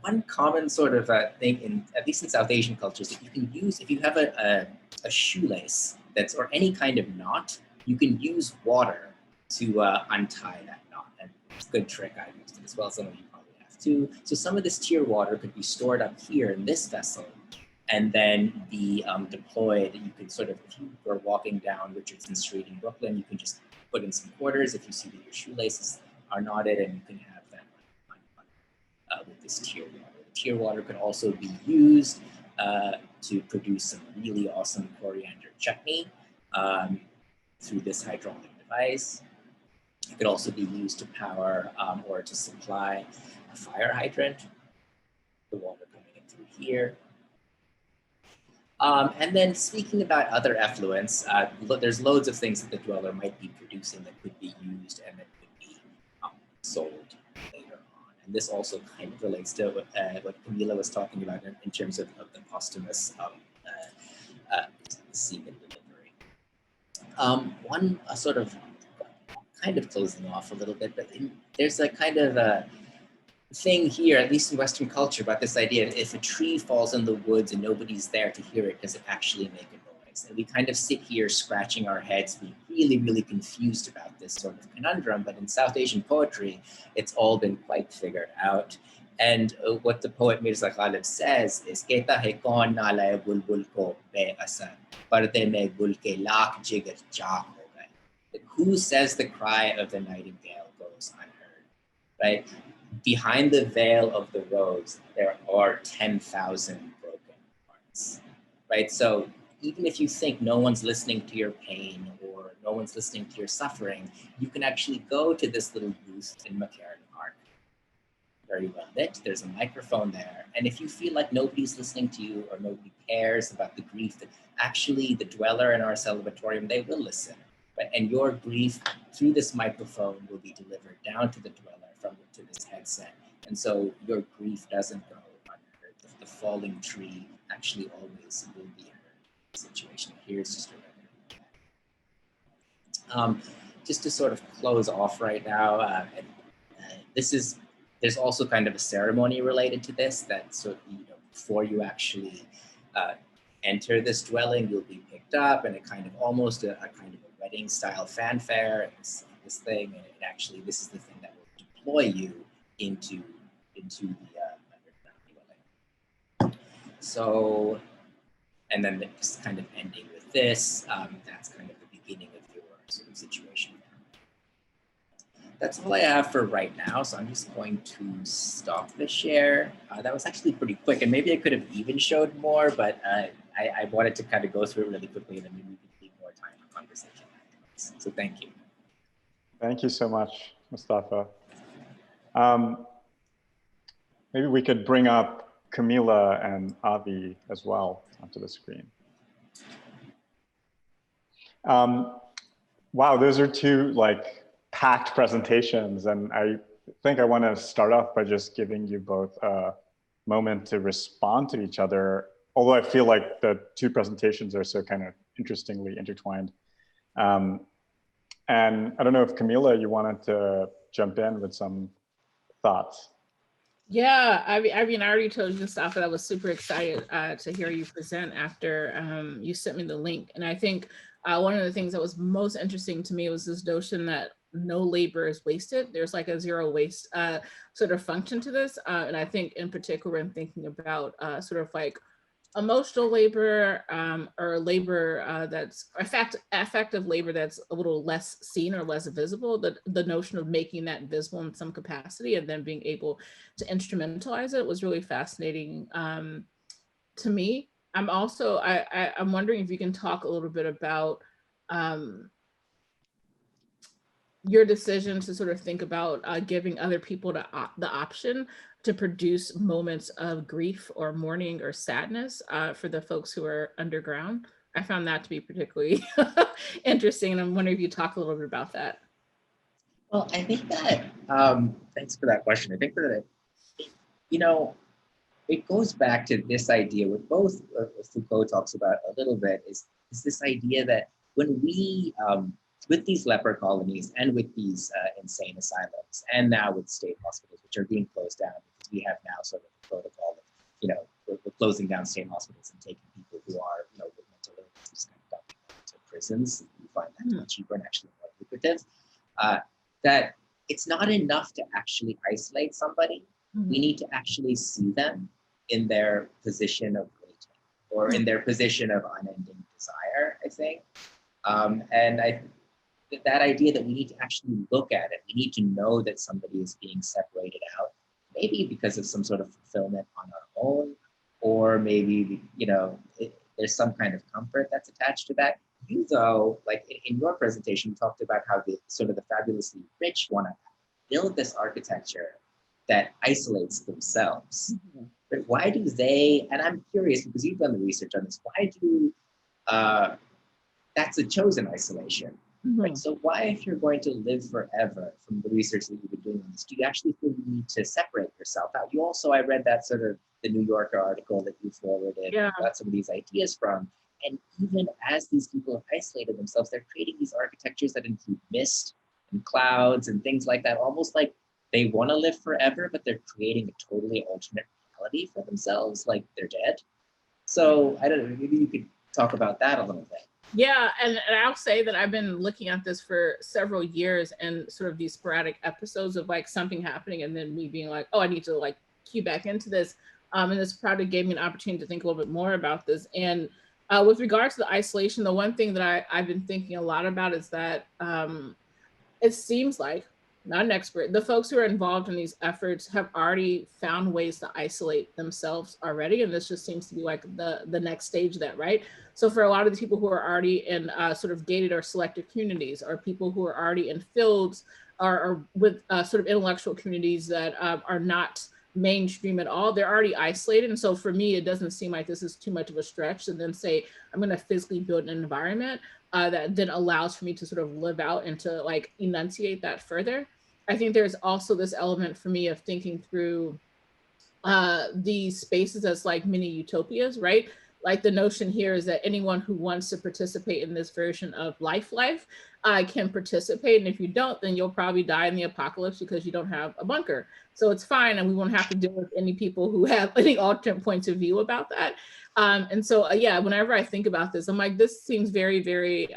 One common sort of thing, at least in South Asian cultures, that you can use if you have a shoelace or any kind of knot, you can use water to untie that knot. And it's a good trick. I've used it as well. Some of you probably have too. So some of this tear water could be stored up here in this vessel and then be deployed. You could sort of, if you were walking down Richardson Street in Brooklyn, you can just put in some quarters if you see that your shoelaces are knotted, and you can have that with this tear water. The tear water could also be used to produce some really awesome coriander chutney through this hydraulic device. It could also be used to power or to supply a fire hydrant, the water coming in through here. And then speaking about other effluents, there's loads of things that the dweller might be producing that could be used and that could be sold later on. And this also kind of relates to what Kameelah was talking about in terms of the posthumous semen delivery. One sort of kind of closing off a little bit, but there's a kind of a thing here, at least in Western culture, about this idea if a tree falls in the woods and nobody's there to hear it, does it actually make a noise? And we kind of sit here scratching our heads, being really, really confused about this sort of conundrum. But in South Asian poetry, it's all been quite figured out. And what the poet Mirza Ghalib says is, "Kehta hai kaun na laye bulbul ko be-asar, parde mein gul ke lakh jigar chaak ho gaye." Who says the cry of the nightingale goes unheard, right? Behind the veil of the rose, there are 10,000 broken hearts, right? So even if you think no one's listening to your pain or no one's listening to your suffering, you can actually go to this little booth in McCarran Park, very well lit. There's a microphone there. And if you feel like nobody's listening to you or nobody cares about the grief, that actually the dweller in our celebratorium, they will listen. But, and your grief through this microphone will be delivered down to the dweller to this headset. And so your grief doesn't go unheard. The falling tree actually always will be heard. Situation. Here's just a just to sort of close off right now, there's also kind of a ceremony related to this that, so, before you actually enter this dwelling, you'll be picked up, and it kind of almost a kind of a wedding style fanfare, and this thing, and it actually, this is the thing that will deploy you into the underground dwelling. So, and then just kind of ending with this, that's kind of the beginning of your sort of situation. That's all I have for right now, so I'm just going to stop the share. That was actually pretty quick, and maybe I could have even showed more, but I wanted to kind of go through it really quickly, and then maybe we could leave more time for conversation. So thank you. Thank you so much, Mustafa. Maybe we could bring up Kameelah and Avi as well onto the screen. Wow, those are two packed presentations, and I think I want to start off by just giving you both a moment to respond to each other, although I feel like the two presentations are so kind of interestingly intertwined. And I don't know if Kameelah, you wanted to jump in with some thoughts. Yeah, I mean, I already told you, Mustafa, I was super excited to hear you present after you sent me the link. And I think one of the things that was most interesting to me was this notion that no labor is wasted. There's like a zero waste sort of function to this. And I think in particular, I'm thinking about sort of like emotional labor or labor that's effective labor that's a little less seen or less visible, the notion of making that visible in some capacity and then being able to instrumentalize it was really fascinating to me. I'm also, I'm wondering if you can talk a little bit about your decision to sort of think about giving other people the option to produce moments of grief or mourning or sadness for the folks who are underground. I found that to be particularly interesting, and I'm wondering if you talk a little bit about that. Well, I think that, thanks for that question. I think that, it goes back to this idea, what both Foucault talks about a little bit, is this idea that when we, with these leper colonies and with these insane asylums, and now with state hospitals, which are being closed down because we have now sort of a protocol of, we're closing down state hospitals and taking people who are, with mental illness, kind of dumping them into prisons. We find that much cheaper and actually more lucrative. That it's not enough to actually isolate somebody. We need to actually see them in their position of waiting or in their position of unending desire, I think. And that idea that we need to actually look at it, we need to know that somebody is being separated out, maybe because of some sort of fulfillment on our own, or maybe, there's some kind of comfort that's attached to that. You, though, like in your presentation, you talked about how the sort of the fabulously rich want to build this architecture that isolates themselves. But why do they, and I'm curious because you've done the research on this, why do, that's a chosen isolation, right? So why, if you're going to live forever, from the research that you've been doing on this, do you actually feel the need to separate yourself out? You also, I read that sort of the New Yorker article that you forwarded, got some of these ideas from. And even as these people have isolated themselves, they're creating these architectures that include mist and clouds and things like that, almost like they want to live forever, but they're creating a totally alternate reality for themselves, like they're dead. So I don't know, maybe you could talk about that a little bit. Yeah, and I'll say that I've been looking at this for several years, and sort of these sporadic episodes of like something happening and then me being like, oh, I need to like cue back into this. And this probably gave me an opportunity to think a little bit more about this. And with regards to the isolation, the one thing that I've been thinking a lot about is that it seems like, not an expert, the folks who are involved in these efforts have already found ways to isolate themselves already. And this just seems to be like the next stage of that, right? So for a lot of the people who are already in sort of gated or selected communities, or people who are already in fields are with sort of intellectual communities that are not mainstream at all. They're already isolated. And so for me, it doesn't seem like this is too much of a stretch and then say, I'm going to physically build an environment that then allows for me to sort of live out and to like enunciate that further. I think there's also this element for me of thinking through these spaces as like mini utopias, right? Like the notion here is that anyone who wants to participate in this version of life can participate. And if you don't, then you'll probably die in the apocalypse because you don't have a bunker. So it's fine. And we won't have to deal with any people who have any alternate points of view about that. And so, yeah, whenever I think about this, I'm like, this seems very, very,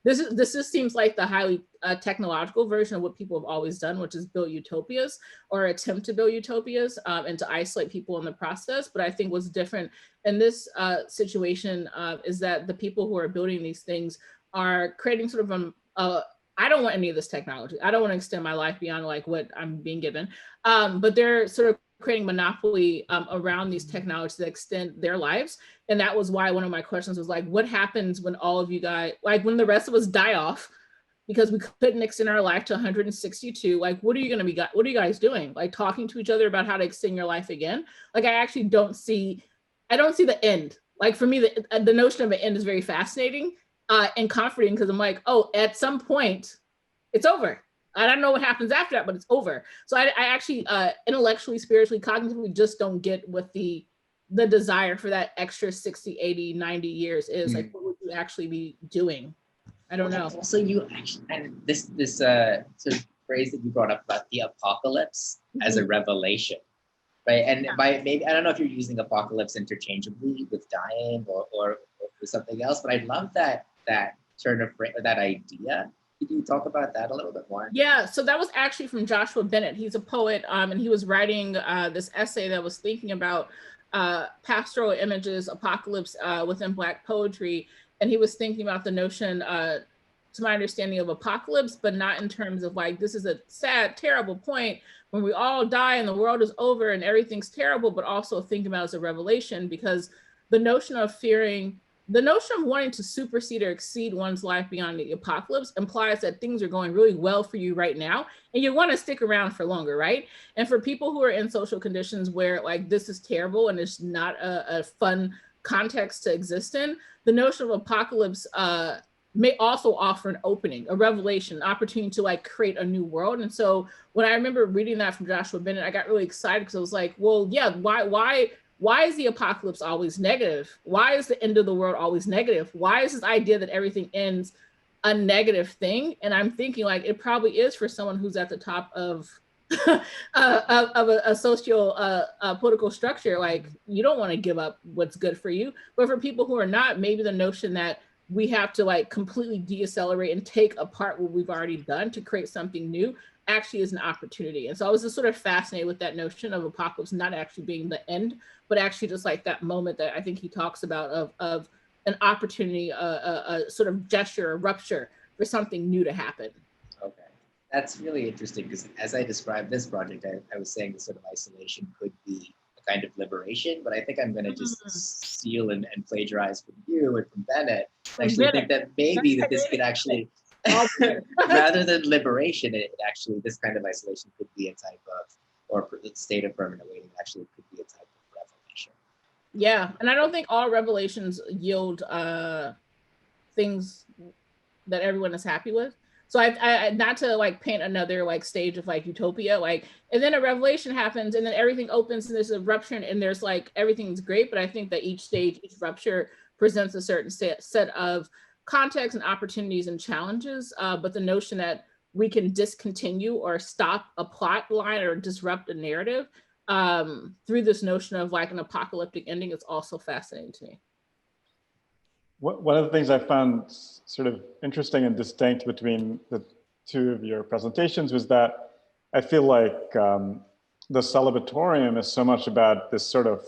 this just seems like the highly technological version of what people have always done, which is build utopias or attempt to build utopias and to isolate people in the process. But I think what's different in this situation is that the people who are building these things are creating sort of I don't want any of this technology. I don't want to extend my life beyond like what I'm being given. But they're sort of creating monopoly around these technologies that extend their lives. And that was why one of my questions was like, what happens when all of you guys, like when the rest of us die off because we couldn't extend our life to 162, like, what are you going to be, what are you guys doing? Like talking to each other about how to extend your life again? Like, I actually don't see the end. Like for me, the notion of an end is very fascinating and comforting because I'm like, oh, at some point it's over. I don't know what happens after that, but it's over. So I actually intellectually, spiritually, cognitively just don't get what the desire for that extra 60, 80, 90 years is. Like, what would you actually be doing? I don't know. Also, you actually, and this sort of phrase that you brought up about the apocalypse as a revelation, right? And by maybe, I don't know if you're using apocalypse interchangeably with dying or with something else, but I love that turn of phrase, or that idea. Could you talk about that a little bit more? Yeah, so that was actually from Joshua Bennett. He's a poet, and he was writing this essay that was thinking about pastoral images, apocalypse within Black poetry. And he was thinking about the notion, to my understanding, of apocalypse, but not in terms of like, this is a sad, terrible point when we all die and the world is over and everything's terrible, but also thinking about it as a revelation, because the notion of fearing, the notion of wanting to supersede or exceed one's life beyond the apocalypse implies that things are going really well for you right now, and you want to stick around for longer, right? And for people who are in social conditions where like this is terrible and it's not a fun context to exist in, the notion of apocalypse may also offer an opening, a revelation, an opportunity to like create a new world. And so when I remember reading that from Joshua Bennett, I got really excited because I was like, well, yeah, why is the apocalypse always negative? Why is the end of the world always negative? Why is this idea that everything ends a negative thing? And I'm thinking like, it probably is for someone who's at the top of a social political structure. Like, you don't want to give up what's good for you. But for people who are not, maybe the notion that we have to like completely decelerate and take apart what we've already done to create something new actually is an opportunity. And so I was just sort of fascinated with that notion of apocalypse not actually being the end, but actually just like that moment that I think he talks about of an opportunity, a sort of gesture, a rupture for something new to happen. Okay, that's really interesting, because as I described this project, I was saying the sort of isolation could be a kind of liberation, but I think I'm going to just steal and plagiarize from you and from Bennett. I actually think that maybe that this could actually, rather than liberation, it actually, this kind of isolation could be a type of, or state of permanent waiting actually could be a type of revelation. Yeah, and I don't think all revelations yield things that everyone is happy with. So I not to like paint another like stage of like utopia, like, and then a revelation happens and then everything opens and there's a rupture and there's like, everything's great. But I think that each stage, each rupture presents a certain set of context and opportunities and challenges. But the notion that we can discontinue or stop a plot line or disrupt a narrative through this notion of like an apocalyptic ending is also fascinating to me. One of the things I found sort of interesting and distinct between the two of your presentations was that I feel like the celibatorium is so much about this sort of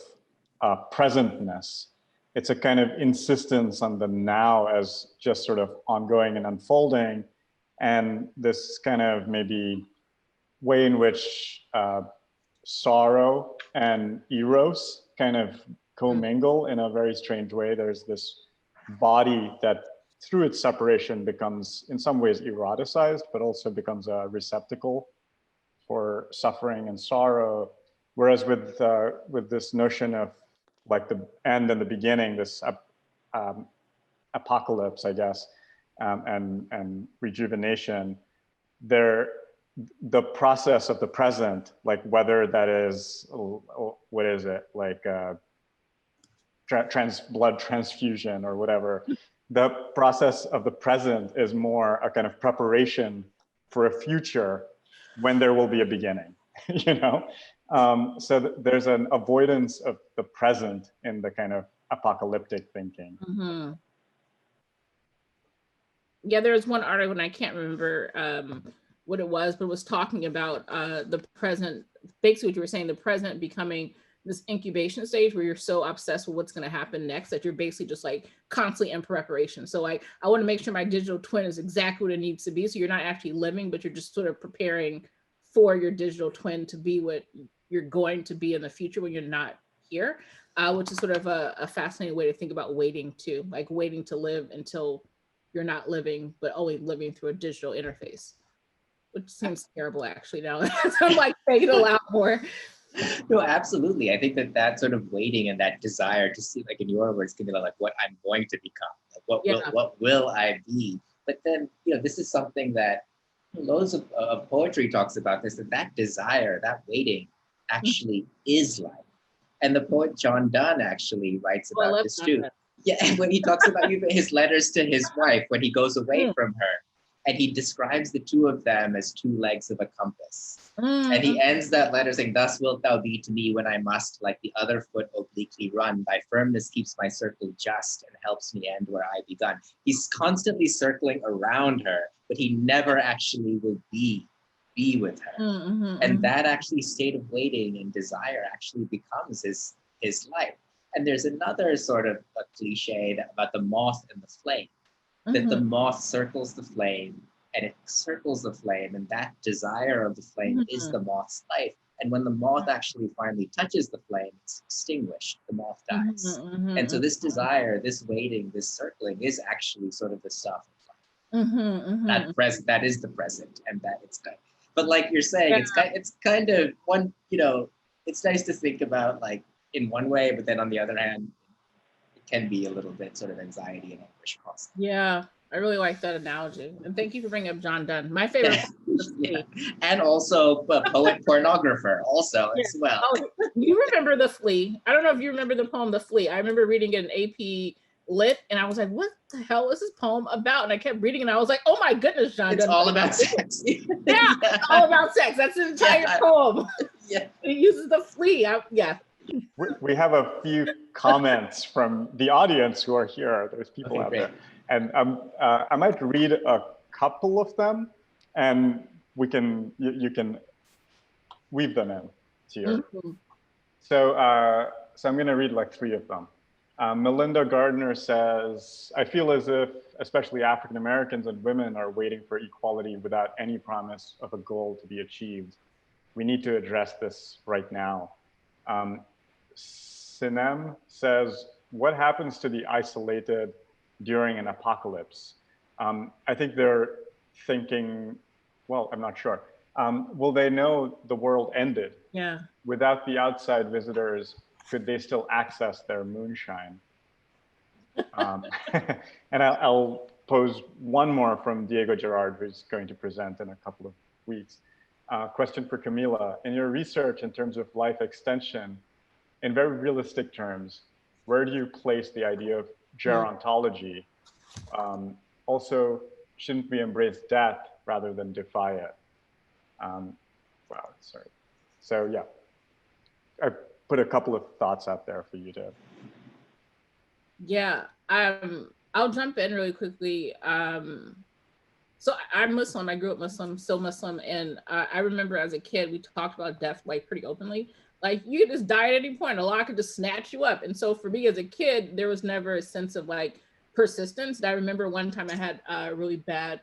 presentness. It's a kind of insistence on the now as just sort of ongoing and unfolding, and this kind of maybe way in which sorrow and eros kind of commingle in a very strange way. There's this body that through its separation becomes in some ways eroticized, but also becomes a receptacle for suffering and sorrow. Whereas with this notion of like the end and the beginning, this apocalypse, I guess, and rejuvenation, the process of the present, like whether that is, what is it, like blood transfusion or whatever, the process of the present is more a kind of preparation for a future when there will be a beginning, you know? So there's an avoidance of the present in the kind of apocalyptic thinking. Mm-hmm. Yeah, there was one article, and I can't remember what it was, but it was talking about the present, basically what you were saying, the present becoming this incubation stage where you're so obsessed with what's going to happen next that you're basically just like constantly in preparation. So like, I want to make sure my digital twin is exactly what it needs to be. So you're not actually living, but you're just sort of preparing for your digital twin to be what you're going to be in the future when you're not here, which is sort of a fascinating way to think about waiting too, like waiting to live until you're not living, but only living through a digital interface, which seems terrible actually now. I'm like saying it a lot more. No, absolutely. I think that sort of waiting and that desire to see, like in your words, Kameelah, like what I'm going to become, like what will I be? But then, you know, this is something that loads of poetry talks about this, that desire, that waiting actually is life. And the poet John Donne actually writes about this too. Yeah, when he talks about his letters to his wife when he goes away from her, and he describes the two of them as two legs of a compass. And he ends that letter saying, "Thus wilt thou be to me when I must, like the other foot obliquely run. Thy firmness keeps my circle just and helps me end where I begun." He's constantly circling around her, but he never actually will be with her. And that actually state of waiting and desire actually becomes his life. And there's another sort of a cliche about the moth and the flame, that the moth circles the flame and it circles the flame, and that desire of the flame is the moth's life. And when the moth actually finally touches the flame, it's extinguished, the moth dies. And so this desire, this waiting, this circling is actually sort of the stuff of life. That is the present, and that it's kind of, but like you're saying, it's kind of one, you know, it's nice to think about like in one way, but then on the other hand, it can be a little bit sort of anxiety and anguish causing. Yeah, I really like that analogy. And thank you for bringing up John Donne. My favorite. Yeah. And also a poet pornographer also as well. Oh, you remember The Flea? I don't know if you remember the poem The Flea. I remember reading it in AP Lit, and I was like, what the hell is this poem about? And I kept reading and I was like, oh my goodness, John It's Donne. all about sex. It's all about sex. That's the entire poem. Yeah. He uses the flea. We have a few comments from the audience who are here. There's people out there. And I might read a couple of them, and we can you can weave them in here. So I'm going to read like 3 of them. Melinda Gardner says, "I feel as if especially African Americans and women are waiting for equality without any promise of a goal to be achieved. We need to address this right now." Sinem says, "What happens to the isolated during an apocalypse?" I think they're thinking, well, I'm not sure. Will they know the world ended? Yeah. Without the outside visitors, could they still access their moonshine? And I'll pose one more from Diego Gerard, who's going to present in a couple of weeks. Question for Kameelah. In your research in terms of life extension, in very realistic terms, where do you place the idea of gerontology? Also, shouldn't we embrace death rather than defy it? Wow, sorry. So yeah, I put a couple of thoughts out there for you to. Yeah, I'll jump in really quickly. So I'm Muslim. I grew up Muslim, still Muslim, and I remember as a kid we talked about death like pretty openly. Like you could just die at any point. Allah could just snatch you up. And so for me as a kid, there was never a sense of like persistence. And I remember one time I had really bad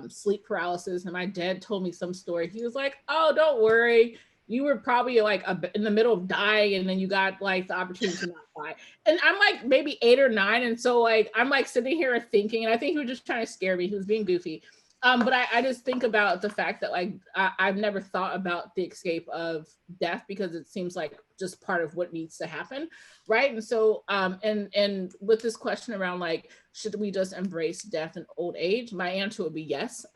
sleep paralysis, and my dad told me some story. He was like, "Oh, don't worry. you were probably like in the middle of dying, and then you got like the opportunity to not die. And I'm like maybe 8 or 9, and so like I'm like sitting here thinking, and I think he was just trying to scare me. He was being goofy. But I just think about the fact that like I've never thought about the escape of death, because it seems like just part of what needs to happen, right? And so and with this question around like, should we just embrace death in old age? My answer would be yes.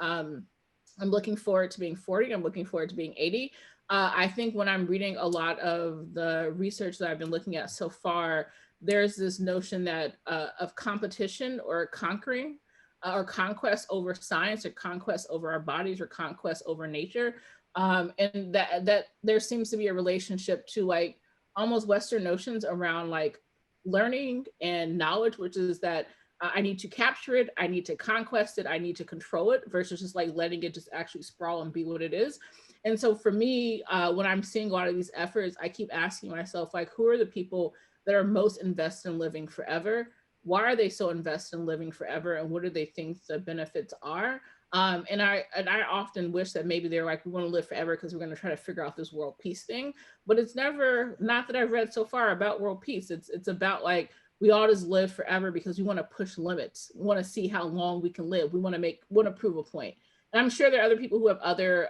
I'm looking forward to being 40. I'm looking forward to being 80. I think when I'm reading a lot of the research that I've been looking at so far, there's this notion that of competition or conquering, or conquest over science, or conquest over our bodies, or conquest over nature. And that there seems to be a relationship to like almost Western notions around like learning and knowledge, which is that I need to capture it, I need to conquest it, I need to control it, versus just like letting it just actually sprawl and be what it is. And so for me, when I'm seeing a lot of these efforts, I keep asking myself, like, who are the people that are most invested in living forever? Why are they so invested in living forever? And what do they think the benefits are? And I often wish that maybe they're like, we want to live forever because we're going to try to figure out this world peace thing. But it's never, not that I've read so far about world peace. It's about like, we all just live forever because we want to push limits. We want to see how long we can live. We want to prove a point. And I'm sure there are other people who have other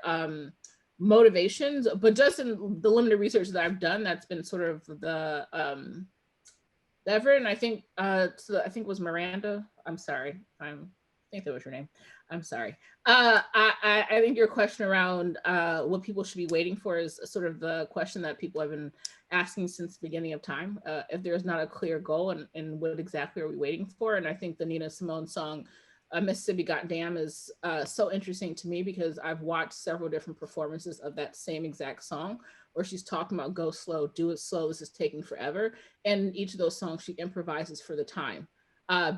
motivations, but just in the limited research that I've done, that's been sort of the effort. And I think so I think it was Miranda. I'm sorry. I think that was your name. I'm sorry. I think your question around what people should be waiting for is sort of the question that people have been asking since the beginning of time. If there's not a clear goal, and what exactly are we waiting for? And I think the Nina Simone song, Mississippi Goddamn, is so interesting to me, because I've watched several different performances of that same exact song, where she's talking about go slow, do it slow, this is taking forever. And in each of those songs, she improvises for the time.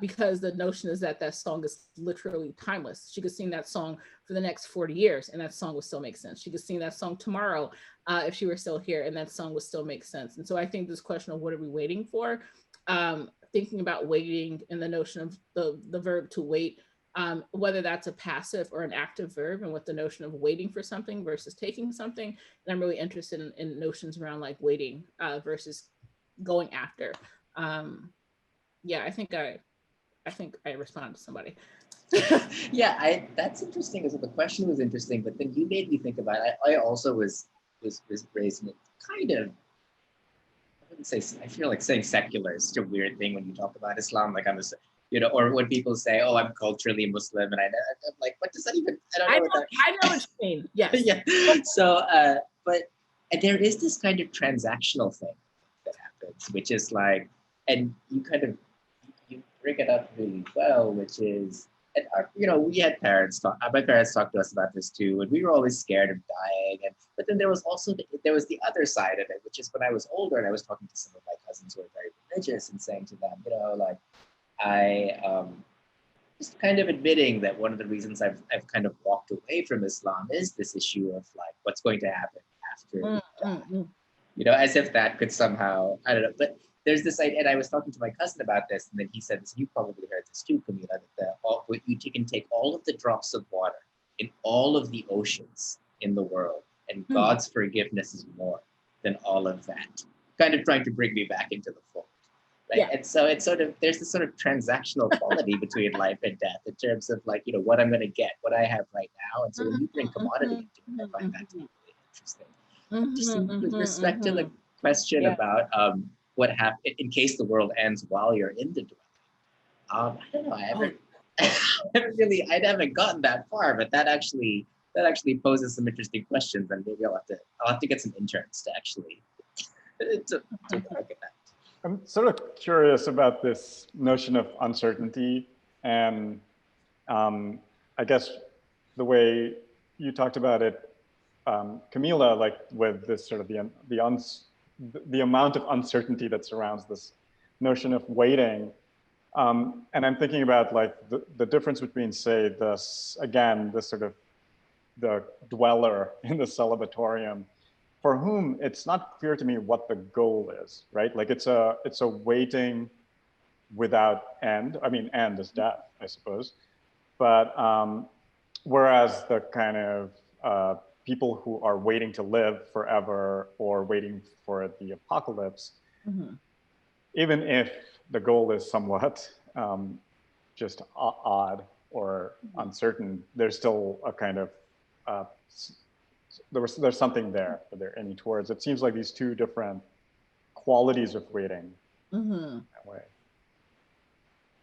Because the notion is that that song is literally timeless. She could sing that song for the next 40 years and that song would still make sense. She could sing that song tomorrow if she were still here, and that song would still make sense. And so I think this question of what are we waiting for, thinking about waiting and the notion of the verb to wait, whether that's a passive or an active verb, and what the notion of waiting for something versus taking something. And I'm really interested in notions around like waiting versus going after. Yeah, I think I responded to somebody. Yeah, that's interesting. Because the question was interesting, but then you made me think about it. I also was raised in a kind of, I wouldn't say, I feel like saying secular is such a weird thing when you talk about Islam. Like I'm a, you know, or when people say, "Oh, I'm culturally Muslim," and I'm like, what does that even? I don't know. I know what you mean. Yes. Yeah. So, but there is this kind of transactional thing that happens, which is like, and you bring it up really well, which is, and you know, we had parents talk. My parents talked to us about this too, and we were always scared of dying. But then there was also the other side of it, which is when I was older and I was talking to some of my cousins who are very religious and saying to them, you know, like I just kind of admitting that one of the reasons I've kind of walked away from Islam is this issue of like what's going to happen after you know, as if that could somehow, I don't know, but there's this idea, and I was talking to my cousin about this, and then he said this, you probably heard this too, Kameelah, that you can take all of the drops of water in all of the oceans in the world, and God's forgiveness is more than all of that. Kind of trying to bring me back into the fold. Right? Yeah. And so it's sort of, there's this sort of transactional quality between life and death in terms of like, you know, what I'm going to get, what I have right now. And so when you bring commodity into it, I find that to be really interesting. Just with respect to the question about what happens in case the world ends while you're in the dwelling. I don't know. I haven't gotten that far, but that actually poses some interesting questions, and maybe I'll have to get some interns to actually to look at that. I'm sort of curious about this notion of uncertainty, and I guess the way you talked about it, Kameelah, like with this sort of the amount of uncertainty that surrounds this notion of waiting. And I'm thinking about like the difference between, say, this sort of the dweller in the celibatorium, for whom it's not clear to me what the goal is, right? Like it's a waiting without end. I mean, end is death, I suppose. But whereas the kind of people who are waiting to live forever or waiting for the apocalypse, even if the goal is somewhat just odd or uncertain, there's still a kind of, there's something there that they're aiming towards. It seems like these two different qualities of waiting that way.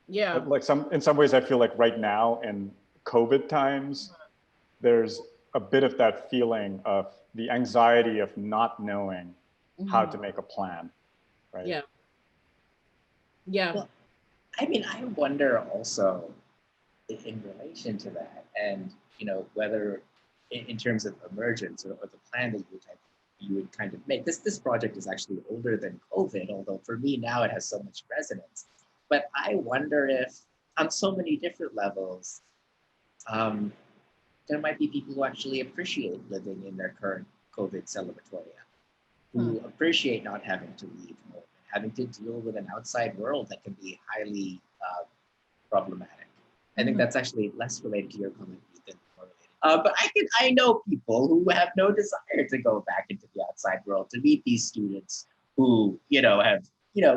Yeah. But like in some ways, I feel like right now in COVID times, there's a bit of that feeling of the anxiety of not knowing how to make a plan, right? Yeah. Yeah. Well, I mean, I wonder also in relation to that, and whether in terms of emergence or the plan that you would kind of make. This project is actually older than COVID, although for me now it has so much resonance. But I wonder if on so many different levels, there might be people who actually appreciate living in their current COVID celebratoria, who appreciate not having to leave home, having to deal with an outside world that can be highly problematic. I think that's actually less related to your comment than more related. But I know people who have no desire to go back into the outside world to meet these students who, have,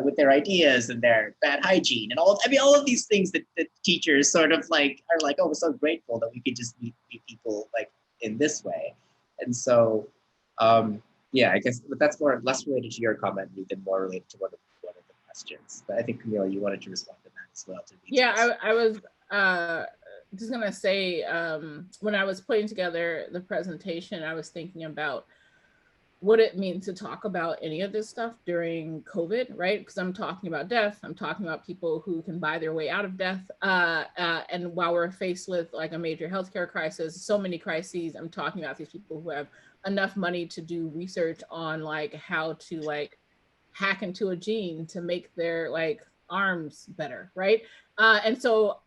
with their ideas and their bad hygiene and all of these things that teachers sort of like are like, oh, we're so grateful that we could just meet people like in this way. And so, yeah, I guess but that's less related to your comment than more related to one of the questions. But I think, Kameelah, you wanted to respond to that as well. Yeah, I was just gonna say, when I was putting together the presentation, I was thinking about what it means to talk about any of this stuff during COVID, right? Because I'm talking about death, I'm talking about people who can buy their way out of death. And while we're faced with like a major healthcare crisis, so many crises, I'm talking about these people who have enough money to do research on like how to like hack into a gene to make their like arms better, right? And so,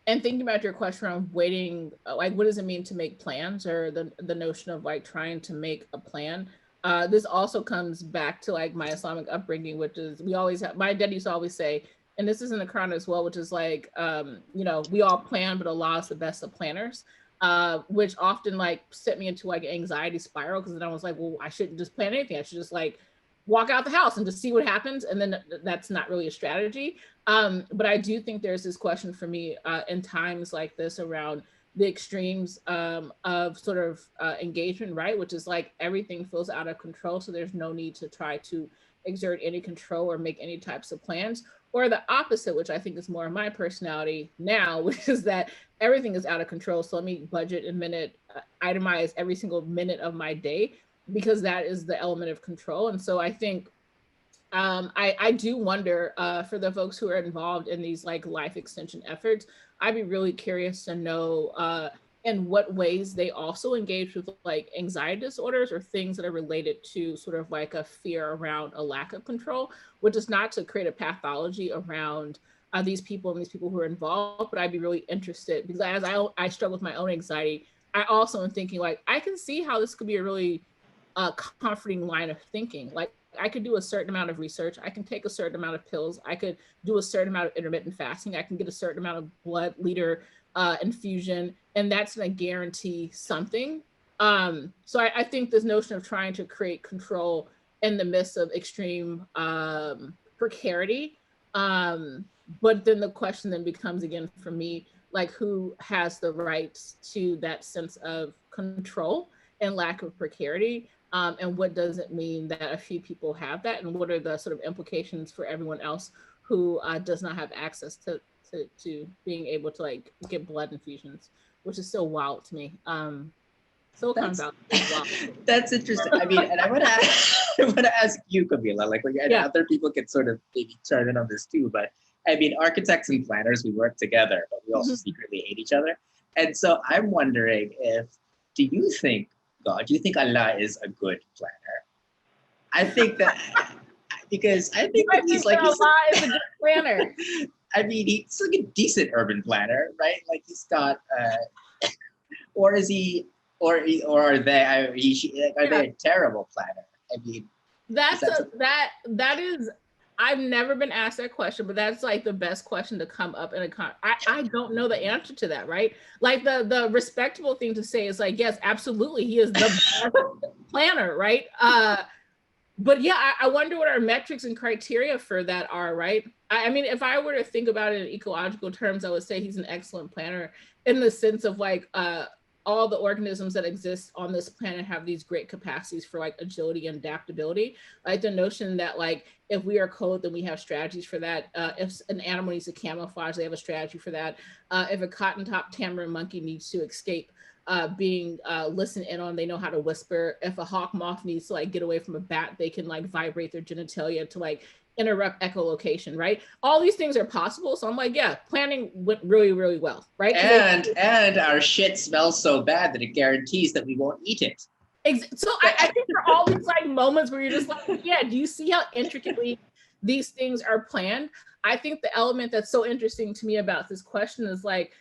and thinking about your question around waiting, like what does it mean to make plans, or the notion of like trying to make a plan. This also comes back to like my Islamic upbringing, which is my dad used to always say, and this is in the Quran as well, which is like, we all plan, but Allah is the best of planners, which often like set me into like an anxiety spiral, because then I was like, well, I shouldn't just plan anything. I should just like walk out the house and just see what happens. And then that's not really a strategy. But I do think there's this question for me in times like this around the extremes of sort of engagement, right? Which is like everything feels out of control. So there's no need to try to exert any control or make any types of plans, or the opposite, which I think is more of my personality now, which is that everything is out of control. So let me budget and itemize every single minute of my day, because that is the element of control. And so I think I do wonder for the folks who are involved in these like life extension efforts, I'd be really curious to know in what ways they also engage with like anxiety disorders or things that are related to sort of like a fear around a lack of control, which is not to create a pathology around these people and these people who are involved, but I'd be really interested, because as I struggle with my own anxiety, I also am thinking like, I can see how this could be a really comforting line of thinking. Like I could do a certain amount of research, I can take a certain amount of pills, I could do a certain amount of intermittent fasting, I can get a certain amount of blood liter infusion, and that's going to guarantee something. So I think this notion of trying to create control in the midst of extreme precarity, but then the question then becomes again for me, like who has the rights to that sense of control and lack of precarity? And what does it mean that a few people have that, and what are the sort of implications for everyone else who does not have access to being able to like get blood infusions, which is so wild to me. So that's interesting. I mean, and I want to ask you, Kameelah, like other people can sort of maybe chime in on this too, but I mean, architects and planners, we work together, but we also secretly hate each other. And so I'm wondering do you think Allah is a good planner? I think that, because I think that he's like, Allah is a good planner. I mean, he's like a decent urban planner, right? Like he's got, or is he, or are they a terrible planner? I mean, that is, I've never been asked that question, but that's like the best question to come up in a I don't know the answer to that, right? Like the respectable thing to say is like, yes, absolutely, he is the best planner, right? But yeah, I wonder what our metrics and criteria for that are, right? I mean, if I were to think about it in ecological terms, I would say he's an excellent planner in the sense of like all the organisms that exist on this planet have these great capacities for like agility and adaptability. Like the notion that like if we are cold, then we have strategies for that. If an animal needs to camouflage, they have a strategy for that. If a cotton top tamarin monkey needs to escape being listened in on, they know how to whisper. If a hawk moth needs to like get away from a bat, they can like vibrate their genitalia to like interrupt echolocation, right? All these things are possible. So I'm like, yeah, planning went really, really well, right? And our shit smells so bad that it guarantees that we won't eat it. So I think for all these like moments where you're just like, yeah, do you see how intricately these things are planned? I think the element that's so interesting to me about this question is like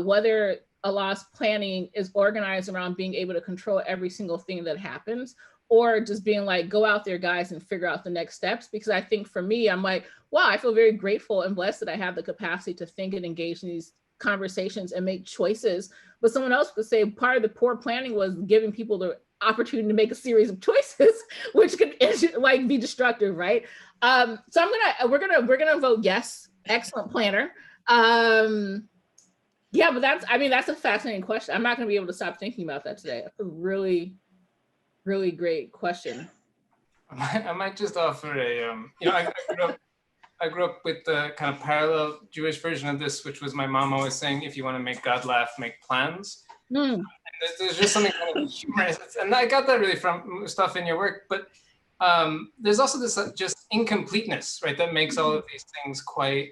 whether Allah's planning is organized around being able to control every single thing that happens, or just being like, go out there, guys, and figure out the next steps. Because I think for me, I'm like, wow, I feel very grateful and blessed that I have the capacity to think and engage in these conversations and make choices. But someone else could say part of the poor planning was giving people the opportunity to make a series of choices, which could like be destructive, right? So we're gonna vote yes, excellent planner. Yeah, but that's a fascinating question. I'm not gonna be able to stop thinking about that today. That's a really, really great question. I might just offer a, I grew up with the kind of parallel Jewish version of this, which was my mom always saying, if you want to make God laugh, make plans. And there's just something kind of humorous, and I got that really from Mustafa in your work, but there's also this just incompleteness, right? That makes all of these things quite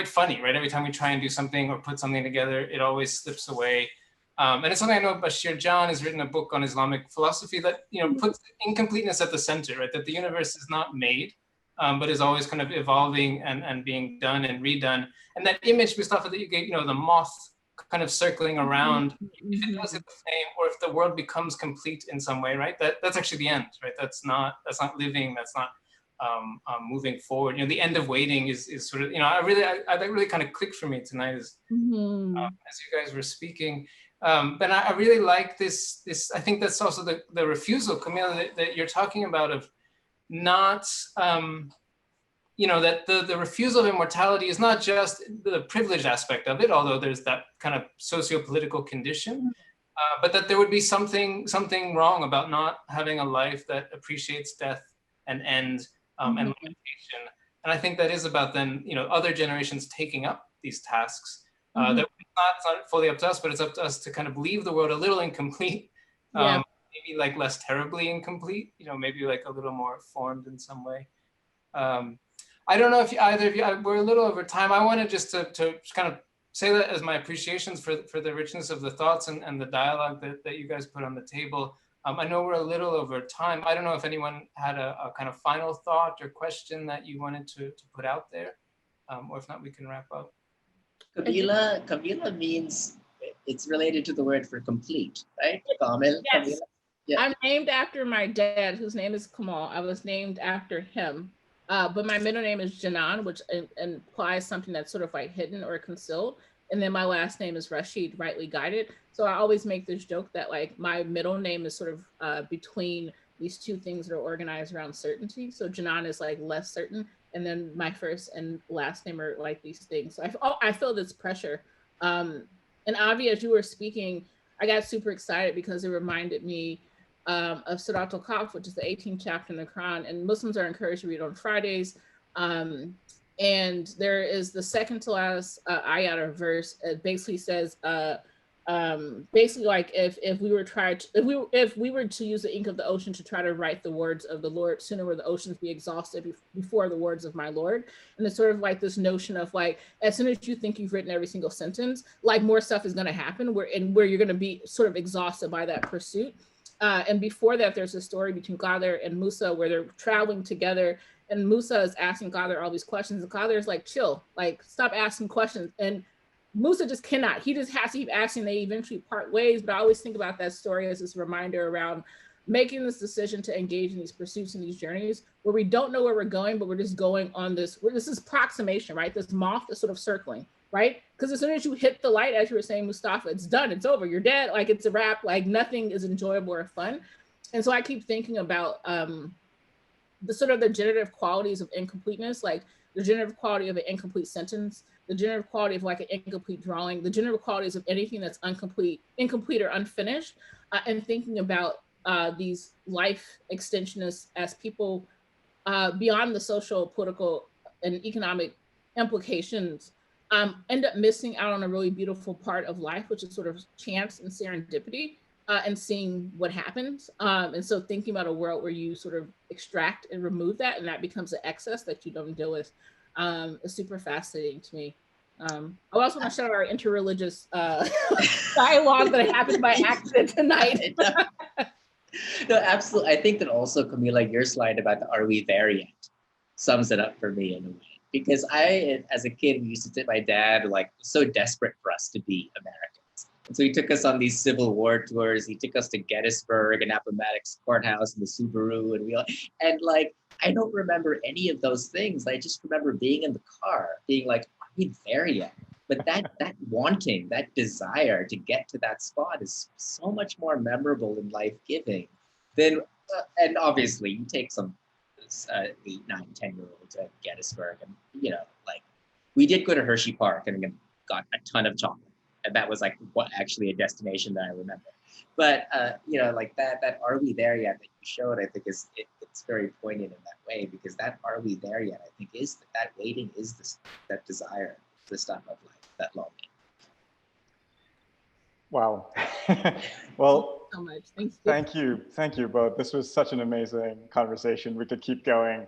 funny, right? Every time we try and do something or put something together, it always slips away. And it's something I know Bashir Jan has written a book on Islamic philosophy that, puts incompleteness at the center, right? That the universe is not made, but is always kind of evolving and being done and redone. And that image, Mustafa, that you gave, the moth kind of circling around, if it does it the same, or if the world becomes complete in some way, right? That's actually the end, right? That's not living, that's not moving forward. The end of waiting is sort of, that really kind of clicked for me tonight as you guys were speaking. But I really like this, I think that's also the refusal, Kameelah, that you're talking about, of not, that the refusal of immortality is not just the privileged aspect of it, although there's that kind of socio-political condition, but that there would be something wrong about not having a life that appreciates death and end and limitation. And I think that is about then, other generations taking up these tasks. That it's not fully up to us, but it's up to us to kind of leave the world a little incomplete, maybe like less terribly incomplete, maybe like a little more formed in some way. I don't know if either of you, we're a little over time. I wanted just to kind of say that as my appreciations for the richness of the thoughts and the dialogue that you guys put on the table. I know we're a little over time. I don't know if anyone had a kind of final thought or question that you wanted to put out there, or if not, we can wrap up. Kameelah means, it's related to the word for complete, right? Kamil, yes. Kameelah. Yeah. I'm named after my dad, whose name is Kamal. I was named after him. But my middle name is Janan, which implies something that's sort of like hidden or concealed. And then my last name is Rasheed, rightly guided. So I always make this joke that like my middle name is sort of between these two things that are organized around certainty. So Janan is like less certain. And then my first and last name are like these things. So I feel this pressure. And Avi, as you were speaking, I got super excited because it reminded me of Surat al-Kahf, which is the 18th chapter in the Quran, and Muslims are encouraged to read on Fridays. And there is the second to last ayat or verse. It basically says, basically like if we were to use the ink of the ocean to try to write the words of the Lord, sooner will the oceans be exhausted before the words of my Lord. And it's sort of like this notion of like, as soon as you think you've written every single sentence, like more stuff is going to happen where you're going to be sort of exhausted by that pursuit. And before that, there's a story between Qadir and Musa where they're traveling together, and Musa is asking Qadir all these questions, and Qadir is like, chill, like stop asking questions. And Musa just cannot. He just has to keep asking. They eventually part ways. But I always think about that story as this reminder around making this decision to engage in these pursuits and these journeys where we don't know where we're going, but we're just going on this, this is proximation, right? This moth is sort of circling, right? Because as soon as you hit the light, as you were saying, Mustafa, it's done, it's over, you're dead, like it's a wrap, like nothing is enjoyable or fun. And so I keep thinking about the sort of the generative qualities of incompleteness, like the generative quality of an incomplete sentence, the generative quality of like an incomplete drawing, the generative qualities of anything that's incomplete or unfinished, and thinking about these life extensionists as people beyond the social, political, and economic implications end up missing out on a really beautiful part of life, which is sort of chance and serendipity. And seeing what happens. And so thinking about a world where you sort of extract and remove that, and that becomes an excess that you don't deal with, is super fascinating to me. I also want to shout out our interreligious dialogue that happened by accident tonight. No, absolutely. I think that also, Kameelah, your slide about the "Are we there yet?" sums it up for me in a way. Because I, as a kid, we used to sit my dad, like, so desperate for us to be Americans. And so he took us on these Civil War tours. He took us to Gettysburg and Appomattox Courthouse and the Subaru, and like, I don't remember any of those things. I just remember being in the car, being like, "Are we there yet?" But that wanting, that desire to get to that spot is so much more memorable and life-giving than, and obviously you take some 8, 9, 10-year-old to Gettysburg, and like, we did go to Hershey Park and got a ton of chocolate. And that was like actually a destination that I remember. But like that "Are we there yet?" that you showed, I think it's very poignant in that way, because that "Are we there yet?" I think is that waiting is that desire, the stuff of life, that longing. Wow. Well, so much. Thank you both. This was such an amazing conversation. We could keep going.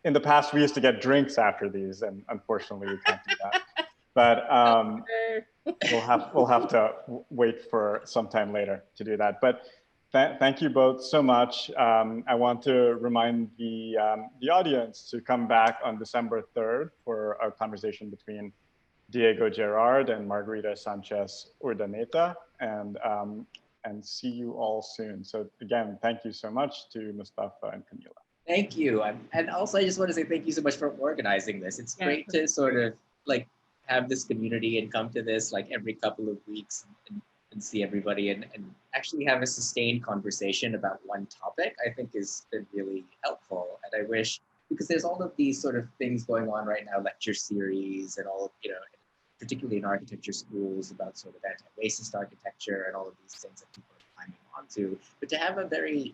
In the past, we used to get drinks after these, and unfortunately, we can't do that. But we'll have to wait for some time later to do that. But thank you both so much. I want to remind the audience to come back on December 3rd for a conversation between Diego Gerard and Margarita Sanchez Urdaneta, and see you all soon. So again, thank you so much to Mustafa and Kameelah. Thank you. And also, I just want to say thank you so much for organizing this. It's great to sort of like have this community and come to this like every couple of weeks and see everybody and actually have a sustained conversation about one topic. I think has been really helpful. And I wish, because there's all of these sort of things going on right now, lecture series and all of, particularly in architecture schools, about sort of anti-racist architecture and all of these things that people are climbing onto. But to have a very